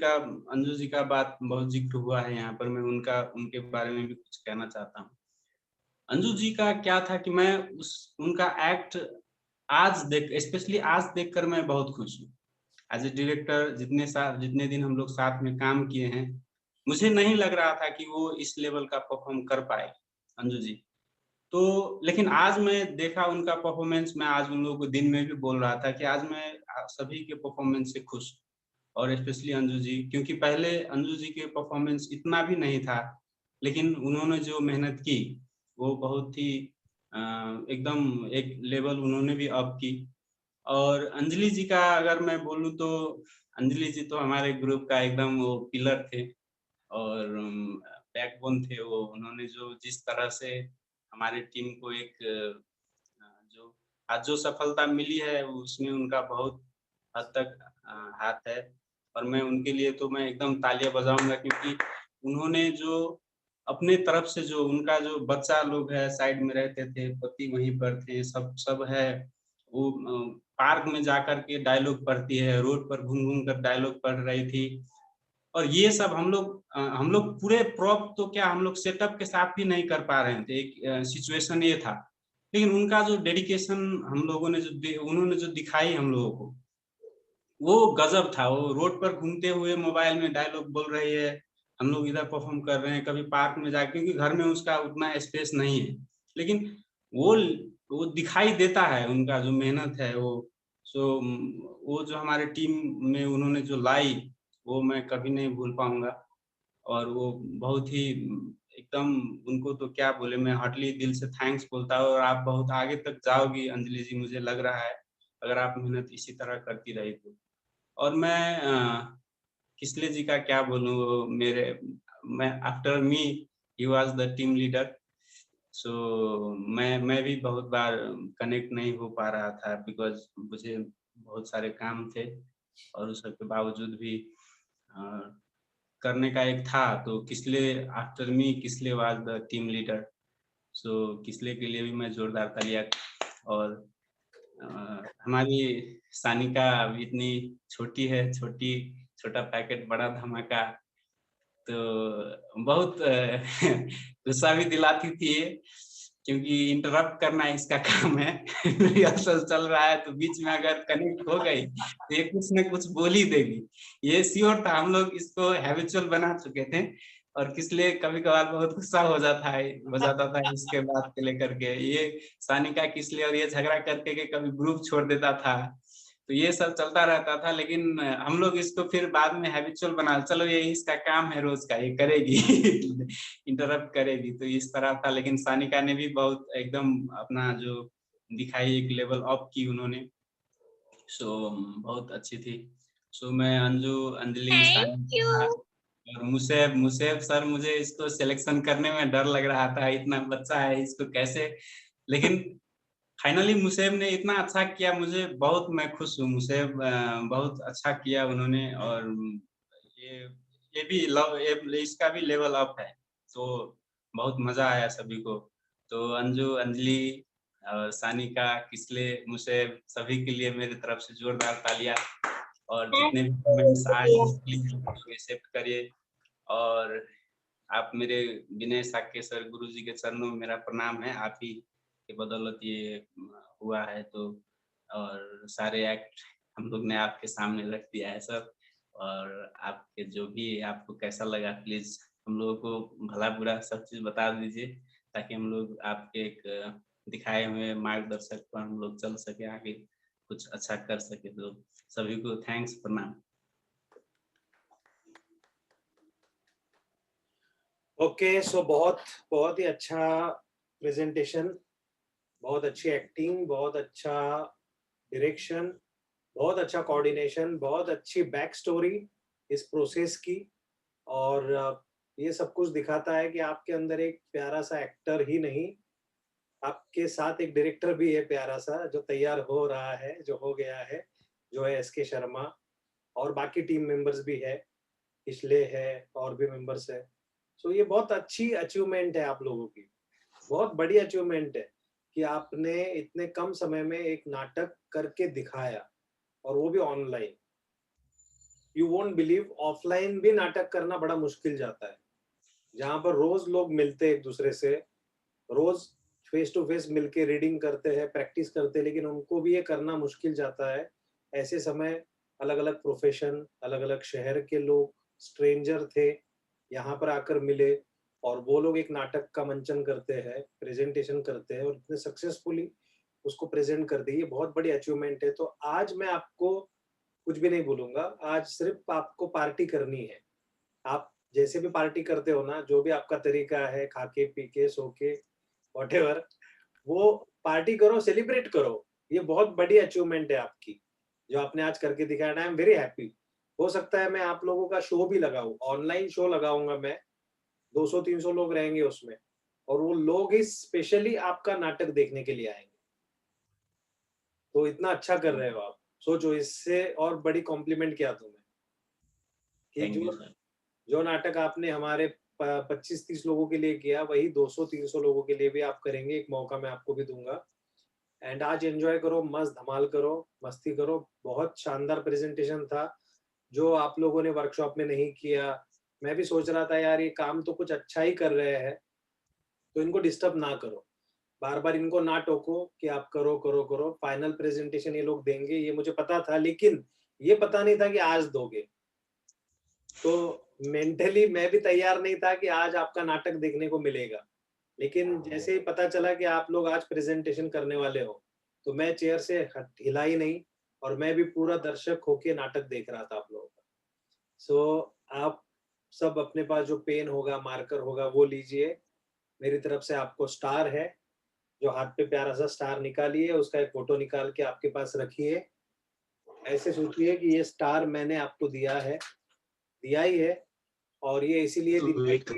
का बात बहुत जिक्र हुआ है यहाँ पर, मैं उनके बारे में भी कुछ कहना चाहता हूँ। अंजू जी का क्या था कि मैं उनका एक्ट स्पेशली आज देखकर मैं बहुत खुश हूँ। एज ए डायरेक्टर जितने दिन हम लोग साथ में काम किए हैं, मुझे नहीं लग रहा था कि वो इस लेवल का परफॉर्म कर पाए अंजू जी। तो लेकिन आज मैं देखा उनका परफॉर्मेंस, मैं आज उन लोगों को दिन में भी बोल रहा था कि आज मैं सभी के परफॉर्मेंस से खुश और स्पेशली अंजू जी, क्योंकि पहले अंजू जी के परफॉर्मेंस इतना भी नहीं था, लेकिन उन्होंने जो मेहनत की वो बहुत ही एकदम एक लेवल उन्होंने भी अप की। और अंजलि जी का अगर मैं बोलूँ तो अंजलि जी तो हमारे ग्रुप का एकदम वो पिलर थे और बैकबोन थे वो। उन्होंने जिस तरह से हमारे टीम को एक जो आज जो सफलता मिली है उसमें उनका बहुत हद तक हाथ है। और मैं उनके लिए तो मैं एकदम तालियां बजाऊंगा, क्योंकि उन्होंने जो अपने तरफ से जो उनका जो बच्चा लोग है साइड में रहते थे, पति वहीं पर थे, सब है, वो पार्क में जाकर के डायलॉग पढ़ती है, रोड पर घूम घूम कर डायलॉग पढ़ रही थी। और ये सब हम लोग पूरे प्रॉप तो क्या हम लोग सेटअप के साथ भी नहीं कर पा रहे थे, एक सिचुएशन ये था। लेकिन उनका जो डेडिकेशन हम लोगों ने उन्होंने जो दिखाई हम लोगों को, वो गजब था। वो रोड पर घूमते हुए मोबाइल में डायलॉग बोल रही है, हम लोग इधर परफॉर्म कर रहे हैं, कभी पार्क में जाके, क्योंकि घर में उसका उतना स्पेस नहीं है, लेकिन वो दिखाई देता है उनका जो मेहनत है वो। वो जो हमारे टीम में उन्होंने जो लाई वो मैं कभी नहीं भूल पाऊंगा। और वो बहुत ही एकदम, उनको तो क्या बोले, मैं हार्टली दिल से थैंक्स बोलता हूँ। और आप बहुत आगे तक जाओगी अंजलि जी, मुझे लग रहा है, अगर आप मेहनत इसी तरह करती रही तो। और मैं किसले जी का क्या बोलूँ, मैं after me he was the team leader. So मैं भी बहुत बार कनेक्ट नहीं हो पा रहा था, बिकॉज मुझे बहुत सारे काम थे और उस सबके बावजूद भी करने का एक था। तो किसले आफ्टर मी किसले was the team leader. So किसले के लिए भी मैं जोरदार तालियां। और हमारी सानिका अभी इतनी छोटी है, छोटा पैकेट बड़ा धमाका, तो बहुत गुस्सा भी दिलाती थी ये, क्योंकि इंटरप्ट करना इसका काम है। रिहर्सल चल रहा है तो बीच में अगर कनेक्ट हो गई तो ये कुछ न कुछ बोल ही देगी, ये श्योर था। हम लोग इसको हैबिचुअल बना चुके थे और किसलिए कभी कभार बहुत गुस्सा हो जाता था इसके बात को लेकर के, ये सानिका किसलिए, और ये झगड़ा करके के कभी ग्रुप छोड़ देता था। तो ये सब चलता रहता था, लेकिन हम लोग इसको फिर बाद में हैबिचुअल बना, चलो ये इसका काम है रोज का, ये करेगी। इंटरप्ट करेगी, तो इस तरह था। लेकिन सानिका ने भी बहुत एकदम अपना जो दिखाई, एक लेवल अप की उन्होंने। सो बहुत अच्छी थी। सो मैं अंजलि, सानिका और मुसेब सर, मुझे इसको सिलेक्शन करने में डर लग रहा था, इतना बच्चा है इसको कैसे, लेकिन फाइनली मुसेब ने इतना अच्छा किया, मुझे बहुत, मैं खुश हूँ। मुसेब बहुत अच्छा किया उन्होंने। और ये भी इसका भी लेवल अप है, तो बहुत मजा आया सभी को। तो अंजलि और सानिका, किसले, मुसेब, सभी के लिए मेरी तरफ से जोरदार तालियां। और जितने भी कमेंट्स आए प्लीज एक्सेप्ट करिए। और आप मेरे विनय साके सर गुरु जी के चरणों में मेरा प्रणाम है, आप ही के बदौलत ये हुआ है। तो और सारे एक्ट हम लोग ने आपके सामने रख दिया है सब। और आपके जो भी आपको कैसा लगा, प्लीज हम लोगों को भला बुरा सब चीज बता दीजिए, ताकि हम लोग आपके एक दिखाए हुए मार्गदर्शक पर हम लोग चल सके, आगे कुछ अच्छा कर सके। तो सभी को थैंक्स, प्रणाम। ओके, सो बहुत ही अच्छा प्रेजेंटेशन, बहुत अच्छी एक्टिंग, बहुत अच्छा डायरेक्शन, बहुत अच्छा कोऑर्डिनेशन, बहुत अच्छी बैक स्टोरी इस प्रोसेस की। और ये सब कुछ दिखाता है कि आपके अंदर एक प्यारा सा एक्टर ही नहीं, आपके साथ एक डायरेक्टर भी है प्यारा सा, जो तैयार हो रहा है, जो हो गया है, जो है एसके शर्मा। और बाकी टीम मेंबर्स भी है, पिछले है और भी मेंबर्स है। सो ये बहुत अच्छी अचीवमेंट है आप लोगों की, बहुत बड़ी अचीवमेंट है कि आपने इतने कम समय में एक नाटक करके दिखाया, और वो भी online. You won't believe, offline भी नाटक करना बड़ा मुश्किल जाता है, जहाँ पर रोज लोग मिलते एक दूसरे से, रोज फेस टू फेस मिलके रीडिंग करते हैं, प्रैक्टिस करते हैं, लेकिन उनको भी ये करना मुश्किल जाता है। ऐसे समय अलग अलग प्रोफेशन, अलग अलग शहर के लोग, स्ट्रेंजर थे, यहाँ पर आकर मिले, और वो लोग एक नाटक का मंचन करते हैं, प्रेजेंटेशन करते हैं, और इतने सक्सेसफुली उसको प्रेजेंट कर दी। ये बहुत बड़ी अचीवमेंट है। तो आज मैं आपको कुछ भी नहीं बोलूंगा, आज सिर्फ आपको पार्टी करनी है। आप जैसे भी पार्टी करते हो ना, जो भी आपका तरीका है, खाके पी के सो के व्हाटएवर, वो पार्टी करो, सेलिब्रेट करो। ये बहुत बड़ी अचीवमेंट है आपकी जो आपने आज करके दिखाया। I am very happy. हो सकता है मैं आप लोगों का शो भी लगाऊं, ऑनलाइन शो लगाऊंगा मैं, 200-300 लोग रहेंगे उसमें, और वो लोग ही स्पेशली आपका नाटक देखने के लिए आएंगे। तो इतना अच्छा कर रहे हो आप, सोचो इससे और बड़ी कॉम्प्लीमेंट क्या तुम्हें कि जो नाटक आपने हमारे 25-30 लोगों के लिए किया, वही 200-300 लोगों के लिए भी आप करेंगे। एक मौका मैं आपको भी दूंगा। एंड आज एंजॉय करो, मस्त धमाल करो, मस्ती करो। बहुत शानदार प्रेजेंटेशन था जो आप लोगों ने वर्कशॉप में नहीं किया। मैं भी सोच रहा था यार ये काम तो कुछ अच्छा ही कर रहे हैं, तो इनको डिस्टर्ब ना करो, बार बार इनको ना टोको कि आप करो करो करो। फाइनल प्रेजेंटेशन ये लोग देंगे, ये मुझे पता था, लेकिन ये पता नहीं था कि आज दोगे। तो मेंटली मैं भी तैयार नहीं था कि आज आपका नाटक देखने को मिलेगा, लेकिन जैसे ही पता चला कि आप लोग आज प्रेजेंटेशन करने वाले हो, तो मैं चेयर से हिला ही नहीं, और मैं भी पूरा दर्शक होके नाटक देख रहा था आप लोगों का। सो आप सब अपने पास जो पेन होगा, मार्कर होगा, वो लीजिए। मेरी तरफ से आपको स्टार है, जो हाथ पे प्यारा सा स्टार निकालिए, उसका एक फोटो निकाल के आपके पास रखिए। ऐसे सोचिए कि ये स्टार मैंने आपको दिया ही है, और ये इसीलिए दिया है कि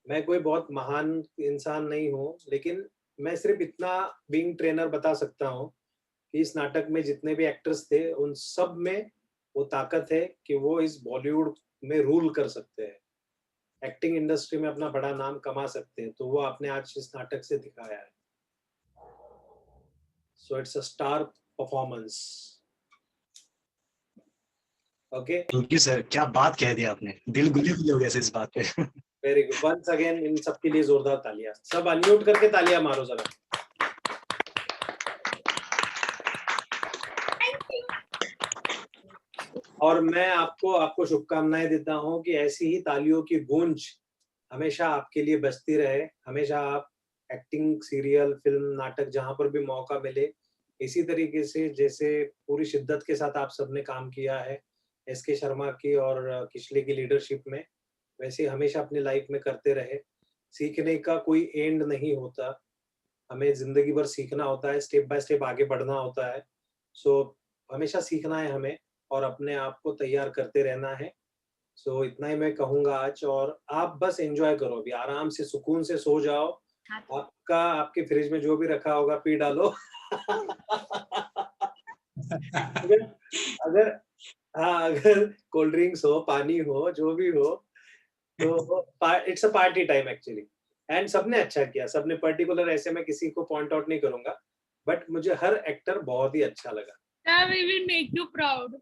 मैं कोई बहुत महान इंसान नहीं हूँ, लेकिन मैं सिर्फ इतना बीइंग ट्रेनर बता सकता हूँ कि इस नाटक में जितने भी एक्टर्स थे, उन सब में वो ताकत है कि वो इस बॉलीवुड में रूल कर सकते हैं, एक्टिंग इंडस्ट्री में अपना बड़ा नाम कमा सकते हैं। तो वो आपने आज इस नाटक से दिखाया है। So it's a star performance. Okay, thank you sir, क्या बात कह दी आपने, दिल गुल्ली गुल्ली हो गया इस बात पे। वेरी गुड, वंस अगेन इन सबके लिए जोरदार तालियां। सब अनम्यूट करके तालियां मारो जरा। और मैं आपको शुभकामनाएं देता हूं कि ऐसी ही तालियों की गूंज हमेशा आपके लिए बजती रहे। हमेशा आप एक्टिंग, सीरियल, फिल्म, नाटक, जहां पर भी मौका मिले, इसी तरीके से जैसे पूरी शिद्दत के साथ आप सबने काम किया है एसके शर्मा की और किशले की लीडरशिप में, वैसे हमेशा अपनी लाइफ में करते रहे। सीखने का कोई एंड नहीं होता, हमें जिंदगी भर सीखना होता है, स्टेप बाय स्टेप आगे बढ़ना होता है। सो हमेशा सीखना है हमें, और अपने आप को तैयार करते रहना है। सो इतना ही मैं कहूंगा आज, और आप बस एंजॉय करो, अभी आराम से सुकून से सो जाओ। आपके फ्रिज में जो भी रखा होगा पी डालो। अगर कोल्ड ड्रिंक्स हो, पानी हो, जो भी हो, तो it's a party time actually. And सबने अच्छा किया, सबने, पर्टिकुलर ऐसे मैं किसी को पॉइंट आउट नहीं करूंगा, बट मुझे हर एक्टर बहुत ही अच्छा लगा। We will make you proud.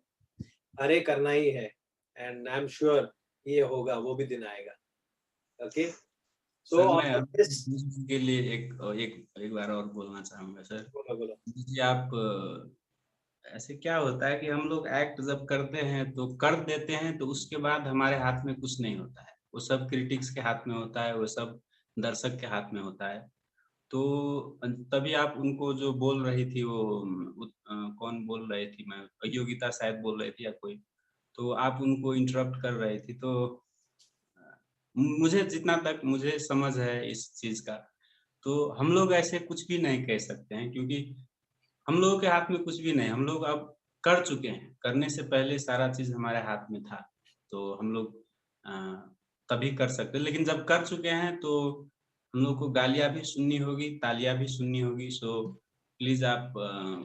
अरे करना ही है, एंड आई एम श्योर ये होगा, वो भी दिन आएगा। ओके, सर मैं के लिए एक बार और बोलना चाहूंगा सर। बोलो। जी, आप ऐसे क्या होता है कि हम लोग एक्ट जब करते हैं तो कर देते हैं, तो उसके बाद हमारे हाथ में कुछ नहीं होता है, वो सब क्रिटिक्स के हाथ में होता है, वो सब दर्शक के हाथ में होता है। तो तभी आप उनको जो बोल रही थी वो कौन बोल रही थी, मैं योगिता शायद बोल रही थी या कोई, तो आप उनको इंटरप्ट कर रही थी। तो मुझे जितना तक मुझे समझ है इस चीज का, तो हम लोग ऐसे कुछ भी नहीं कह सकते हैं, क्योंकि हम लोगों के हाथ में कुछ भी नहीं। हम लोग अब कर चुके हैं, करने से पहले सारा चीज हमारे हाथ में था, तो हम लोग तभी कर सकते। लेकिन जब कर चुके हैं तो हम लोग को गालियां भी सुननी होगी, तालियां भी सुननी होगी। सो प्लीज आप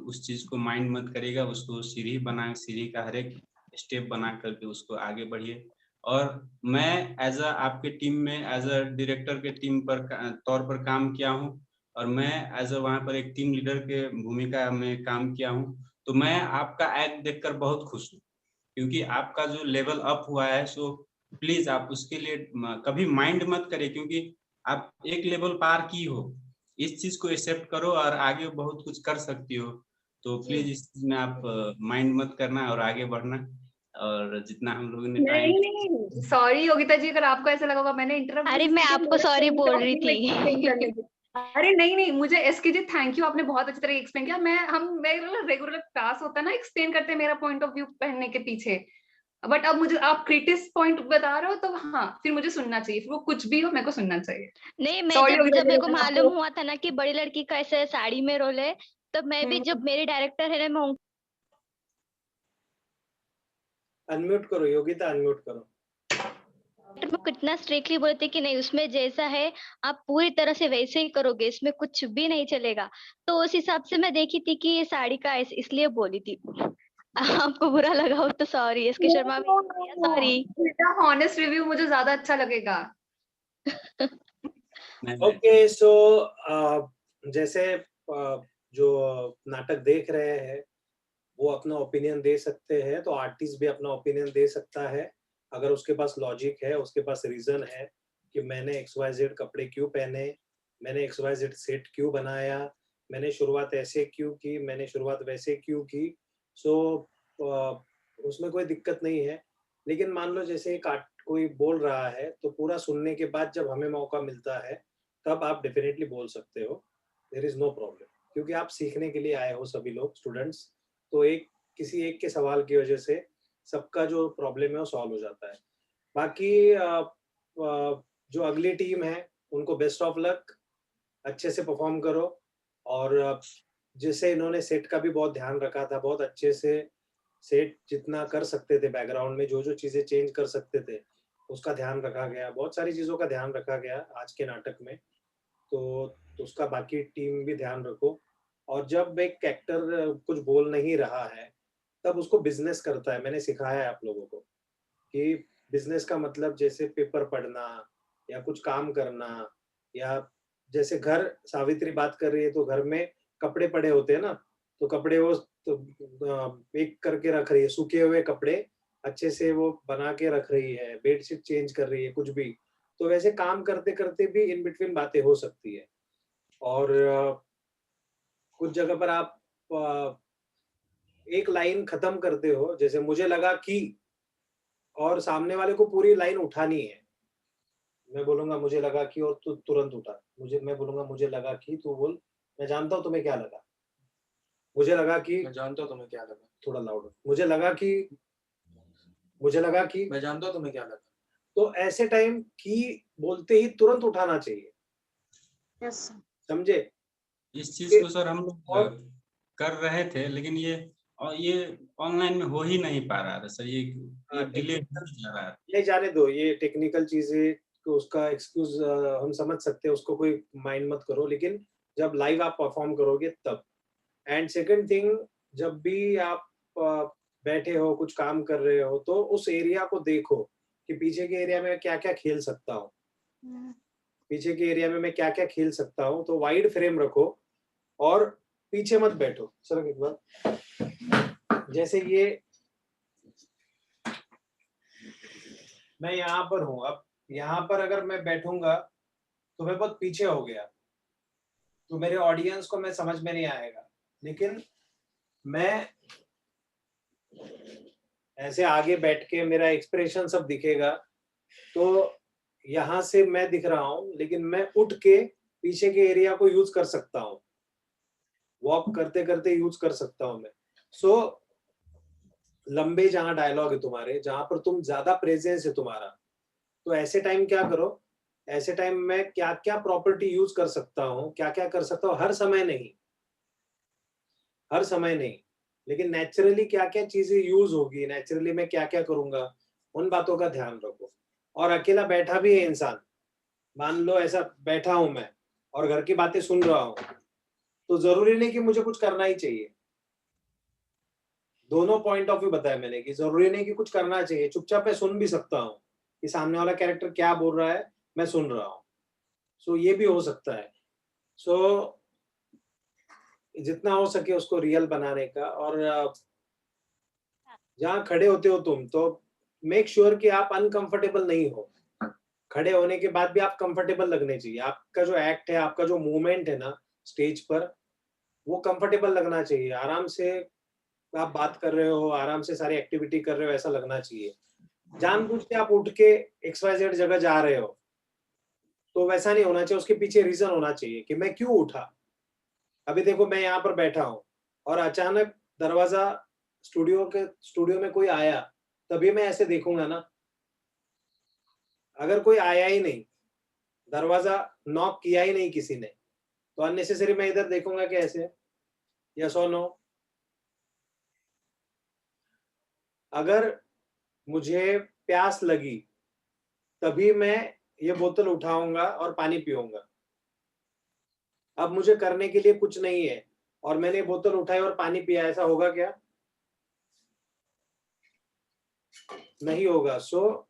उस चीज को माइंड मत करिएगा, उसको सीढ़ी का हर एक स्टेप बना करके उसको आगे बढ़िए। और मैं एज अ आपके टीम में एज अ डायरेक्टर के टीम पर तौर पर काम किया हूँ, और मैं एज अ वहाँ पर एक टीम लीडर के भूमिका में काम किया हूँ। तो मैं आपका एक्ट देखकर बहुत खुश हूँ, क्योंकि आपका जो लेवल अप हुआ है, सो प्लीज आप उसके लिए कभी माइंड मत करिए, क्योंकि आप एक लेवल पार की हो। इस चीज को एक्सेप्ट करो और आगे बहुत कुछ कर सकती हो। तो प्लीज इस चीज में आप माइंड मत करना और आगे बढ़ना। और जितना हम लोगों ने टाइम, नहीं सॉरी योगिता जी, अगर आपको ऐसा लगा होगा मैंने इंटरप्ट, अरे मैं आपको सॉरी बोल रही थी। अरे नहीं मुझे एसके जी थैंक यू, आपने बहुत अच्छी तरह एक्सप्लेन किया। मैं रेगुलर क्लास होता है ना, एक्सप्लेन करते हैं मेरा पॉइंट ऑफ व्यू पहनने के पीछे, बट अब मुझे आप क्रिटिस पॉइंट बता रहे हो तो हाँ, फिर मुझे सुनना चाहिए, फिर वो कुछ भी हो मेरे को सुनना चाहिए। नहीं, मैं Sorry, जब योगिता जी, मेरे को मैं मालूम आपको- हुआ था ना कि बड़ी लड़की का ऐसे साड़ी में रोल है, तब मैं भी, जब मेरे डायरेक्टर है ना, मैं अनम्यूट करो योगिता, अनम्यूट करो। कितना स्ट्रिक्टली बोलते कि नहीं, उसमें जैसा है आप पूरी तरह से वैसे ही करोगे, इसमें कुछ भी नहीं चलेगा। तो उस हिसाब से मैं देखी थी कि ये साड़ी का इसलिए बोली थी। आपको बुरा लगा हो तो सॉरी, एसके शर्मा भी सॉरी। ऑनेस्ट रिव्यू मुझे ज्यादा अच्छा लगेगा। ओके सो जैसे जो नाटक देख रहे हैं वो अपना ओपिनियन दे सकते हैं, तो आर्टिस्ट भी अपना ओपिनियन दे सकता है अगर उसके पास लॉजिक है, उसके पास रीजन है कि मैंने XYZ कपड़े क्यों पहने, मैंने XYZ सेट क्यों बनाया, मैंने शुरुआत ऐसे क्यों की, मैंने शुरुआत वैसे क्यों की। सो उसमें कोई दिक्कत नहीं है। लेकिन मान लो जैसे कोई बोल रहा है तो पूरा सुनने के बाद जब हमें मौका मिलता है तब आप डेफिनेटली बोल सकते हो, देयर इज नो प्रॉब्लम, क्योंकि आप सीखने के लिए आए हो सभी लोग स्टूडेंट्स। तो किसी एक के सवाल की वजह से सबका जो प्रॉब्लम है वो सॉल्व हो जाता है। बाकी जो अगली टीम है उनको बेस्ट ऑफ लक, अच्छे से परफॉर्म करो। और जैसे इन्होंने सेट का भी बहुत ध्यान रखा था, बहुत अच्छे से सेट जितना कर सकते थे बैकग्राउंड में, जो चीजें चेंज कर सकते थे उसका ध्यान रखा गया, बहुत सारी चीजों का ध्यान रखा गया आज के नाटक में। तो उसका बाकी टीम भी ध्यान रखो। और जब एक एक्टर कुछ बोल नहीं रहा है तब उसको बिजनेस करता है। मैंने सिखाया है आप लोगों को कि बिजनेस का मतलब जैसे पेपर पढ़ना या कुछ काम करना, या जैसे घर सावित्री बात कर रही है तो घर में कपड़े पड़े होते हैं ना, तो कपड़े वो तो पैक करके रख रही है, सूखे हुए कपड़े अच्छे से वो बना के रख रही है, बेडशीट चेंज कर रही है, कुछ भी। तो वैसे काम करते करते भी इन बिटवीन बातें हो सकती है। और कुछ जगह पर आप एक लाइन खत्म करते हो, जैसे मुझे लगा कि, और सामने वाले को पूरी लाइन उठानी है। मैं बोलूंगा मुझे लगा कि, और तू तुरंत उठा। मैं बोलूंगा मुझे लगा कि, तू बोल मैं जानता हूँ तुम्हें क्या लगा। मुझे लगा कि, मैं जानता हूँ तुम्हें क्या लगा। थोड़ा लाउड। मुझे लगा कि मैं जानता हूँ तुम्हें क्या लगा। तो ऐसे टाइम की बोलते ही तुरंत उठाना चाहिए। यस समझे? इस चीज को सर हम लोग कर रहे थे, लेकिन ये ऑनलाइन में हो ही नहीं पा रहा था सर। ये डिले हो जा रहा है। नहीं जाने दो, ये टेक्निकल चीजें तो उसका एक्सक्यूज हम समझ सकते हैं, उसको कोई माइंड मत करो। लेकिन जब लाइव आप परफॉर्म करोगे तब। एंड सेकंड थिंग, जब भी आप बैठे हो कुछ काम कर रहे हो तो उस एरिया को देखो कि पीछे के एरिया में क्या क्या खेल सकता हूँ, पीछे के एरिया में मैं क्या क्या खेल सकता हूँ। तो वाइड फ्रेम रखो और पीछे मत बैठो। सर एक बार, जैसे ये मैं यहाँ पर हूँ, अब यहाँ पर अगर मैं बैठूंगा तो मैं बहुत पीछे हो गया, तो मेरे ऑडियंस को मैं समझ में नहीं आएगा। लेकिन मैं ऐसे आगे बैठ के मेरा एक्सप्रेशन सब दिखेगा, तो यहाँ से मैं दिख रहा हूँ लेकिन मैं उठ के पीछे के एरिया को यूज कर सकता हूँ, वॉक करते करते यूज कर सकता हूँ मैं। सो लंबे जहाँ डायलॉग है तुम्हारे, जहां पर तुम ज्यादा प्रेजेंस है तुम्हारा, तो ऐसे टाइम क्या करो, ऐसे टाइम में क्या क्या प्रॉपर्टी यूज कर सकता हूँ, क्या क्या कर सकता हूँ, हर समय नहीं, लेकिन नेचुरली क्या क्या चीजें यूज होगी, नेचुरली मैं क्या क्या करूंगा, उन बातों का ध्यान रखो। और अकेला बैठा भी है इंसान, मान लो ऐसा बैठा हूं मैं और घर की बातें सुन रहा हूं, तो जरूरी नहीं कि मुझे कुछ करना ही चाहिए। दोनों पॉइंट ऑफ व्यू बताया मैंने कि जरूरी नहीं कि कुछ करना चाहिए, चुपचाप मैं सुन भी सकता हूँ कि सामने वाला कैरेक्टर क्या बोल रहा है, मैं सुन रहा हूँ। सो ये भी हो सकता है। सो जितना हो सके उसको रियल बनाने का। और जहाँ खड़े होते हो तुम, तो मेक श्योर कि आप अनकंफर्टेबल नहीं हो। खड़े होने के बाद भी आप कंफर्टेबल लगने चाहिए। आपका जो एक्ट है, आपका जो मूवमेंट है ना स्टेज पर, वो कंफर्टेबल लगना चाहिए। आराम से आप बात कर रहे हो, आराम से सारी एक्टिविटी कर रहे हो, ऐसा लगना चाहिए। जानबूझ के आप उठ के XYZ जगह जा रहे हो तो वैसा नहीं होना चाहिए। उसके पीछे रीजन होना चाहिए कि मैं क्यों उठा। अभी देखो मैं यहाँ पर बैठा हूँ और अचानक दरवाजा स्टूडियो में कोई आया, तभी मैं ऐसे देखूंगा ना। अगर कोई आया ही नहीं, दरवाजा नॉक किया ही नहीं किसी ने, तो अननेसेसरी मैं इधर देखूंगा कि ऐसे। यस और नो? अगर मुझे प्यास लगी तभी मैं ये बोतल उठाऊंगा और पानी पीऊंगा। अब मुझे करने के लिए कुछ नहीं है और मैंने बोतल उठाई और पानी पिया, ऐसा होगा क्या? नहीं होगा। सो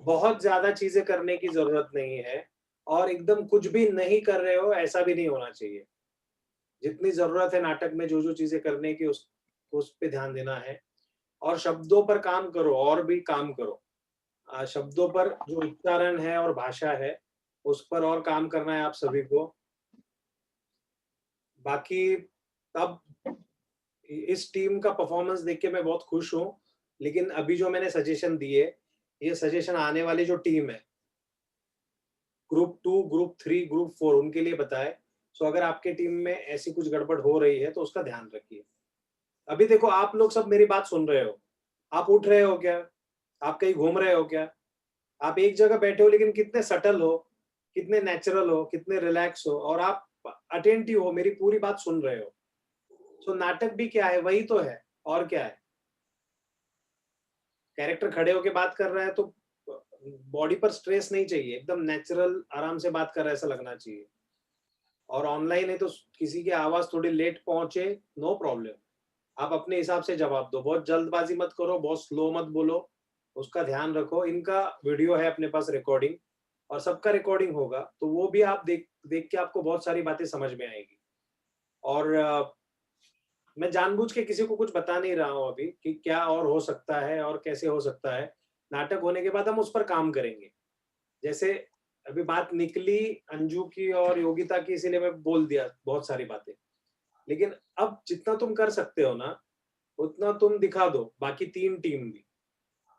बहुत ज्यादा चीजें करने की जरूरत नहीं है और एकदम कुछ भी नहीं कर रहे हो ऐसा भी नहीं होना चाहिए। जितनी जरूरत है नाटक में जो जो चीजें करने की उस पे ध्यान देना है। और शब्दों पर काम करो, और भी काम करो। शब्दों पर जो उच्चारण है और भाषा है उस पर और काम करना है आप सभी को। बाकी तब इस टीम का परफॉर्मेंस देख के मैं बहुत खुश हूँ, लेकिन अभी जो मैंने सजेशन दिए, ये सजेशन आने वाली जो टीम है ग्रुप 2, ग्रुप 3, ग्रुप 4 उनके लिए बताए। सो अगर आपके टीम में ऐसी कुछ गड़बड़ हो रही है तो उसका ध्यान रखिए। अभी देखो आप लोग सब मेरी बात सुन रहे हो, आप उठ रहे हो क्या? आप कहीं घूम रहे हो क्या? आप एक जगह बैठे हो लेकिन कितने सटल हो, कितने नेचुरल हो, कितने रिलैक्स हो, और आप अटेंटिव हो, मेरी पूरी बात सुन रहे हो। सो नाटक भी क्या है, वही तो है, और क्या है। कैरेक्टर खड़े होके बात कर रहा है तो बॉडी पर स्ट्रेस नहीं चाहिए, एकदम नेचुरल आराम से बात कर रहा है ऐसा लगना चाहिए। और ऑनलाइन है तो किसी की आवाज थोड़ी लेट पहुंचे, नो प्रॉब्लम, आप अपने हिसाब से जवाब दो। बहुत जल्दबाजी मत करो, बहुत स्लो मत बोलो, उसका ध्यान रखो। इनका वीडियो है अपने पास रिकॉर्डिंग, और सबका रिकॉर्डिंग होगा, तो वो भी आप देख के आपको बहुत सारी बातें समझ में आएगी। और मैं जानबूझ के किसी को कुछ बता नहीं रहा हूँ अभी कि क्या और हो सकता है और कैसे हो सकता है। नाटक होने के बाद हम उस पर काम करेंगे। जैसे अभी बात निकली अंजू की और योगिता की, इसीलिए मैं बोल दिया बहुत सारी बातें। लेकिन अब जितना तुम कर सकते हो ना उतना तुम दिखा दो, बाकी 3 टीम भी।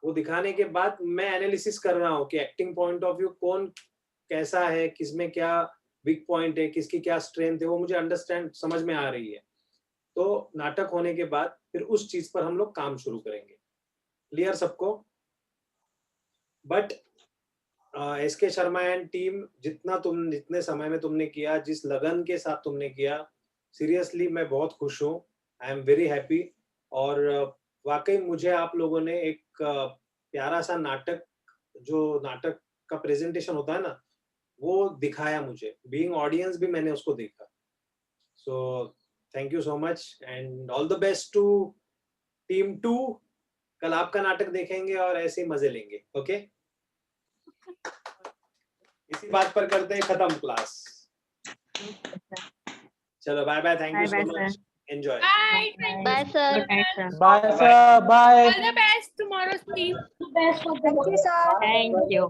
वो दिखाने के बाद मैं एनालिसिस कर रहा हूँ कि एक्टिंग पॉइंट ऑफ व्यू कौन कैसा है, किसमें क्या वीक पॉइंट है, किसकी क्या स्ट्रेंथ है, वो मुझे अंडरस्टैंड समझ में आ रही है। तो नाटक होने के बाद फिर उस चीज पर हम लोग काम शुरू करेंगे। क्लियर सबको? But SK Sharma and team, जितने समय में तुमने किया, जिस लगन के साथ तुमने किया, सीरियसली मैं बहुत खुश हूँ। I am very happy. और वाकई मुझे आप लोगों ने एक प्यारा सा नाटक, जो नाटक का प्रेजेंटेशन होता है ना, वो दिखाया मुझे। बीइंग ऑडियंस भी मैंने उसको देखा। So thank you so much and all the best to team 2। कल आपका नाटक देखेंगे और ऐसे ही मजे लेंगे। ओके, इसी बात पर करते हैं खत्म क्लास। चलो bye bye, thank you so much, enjoy. Bye sir. Bye sir, bye. All the best tomorrow's team. Thank you, sir. Thank you.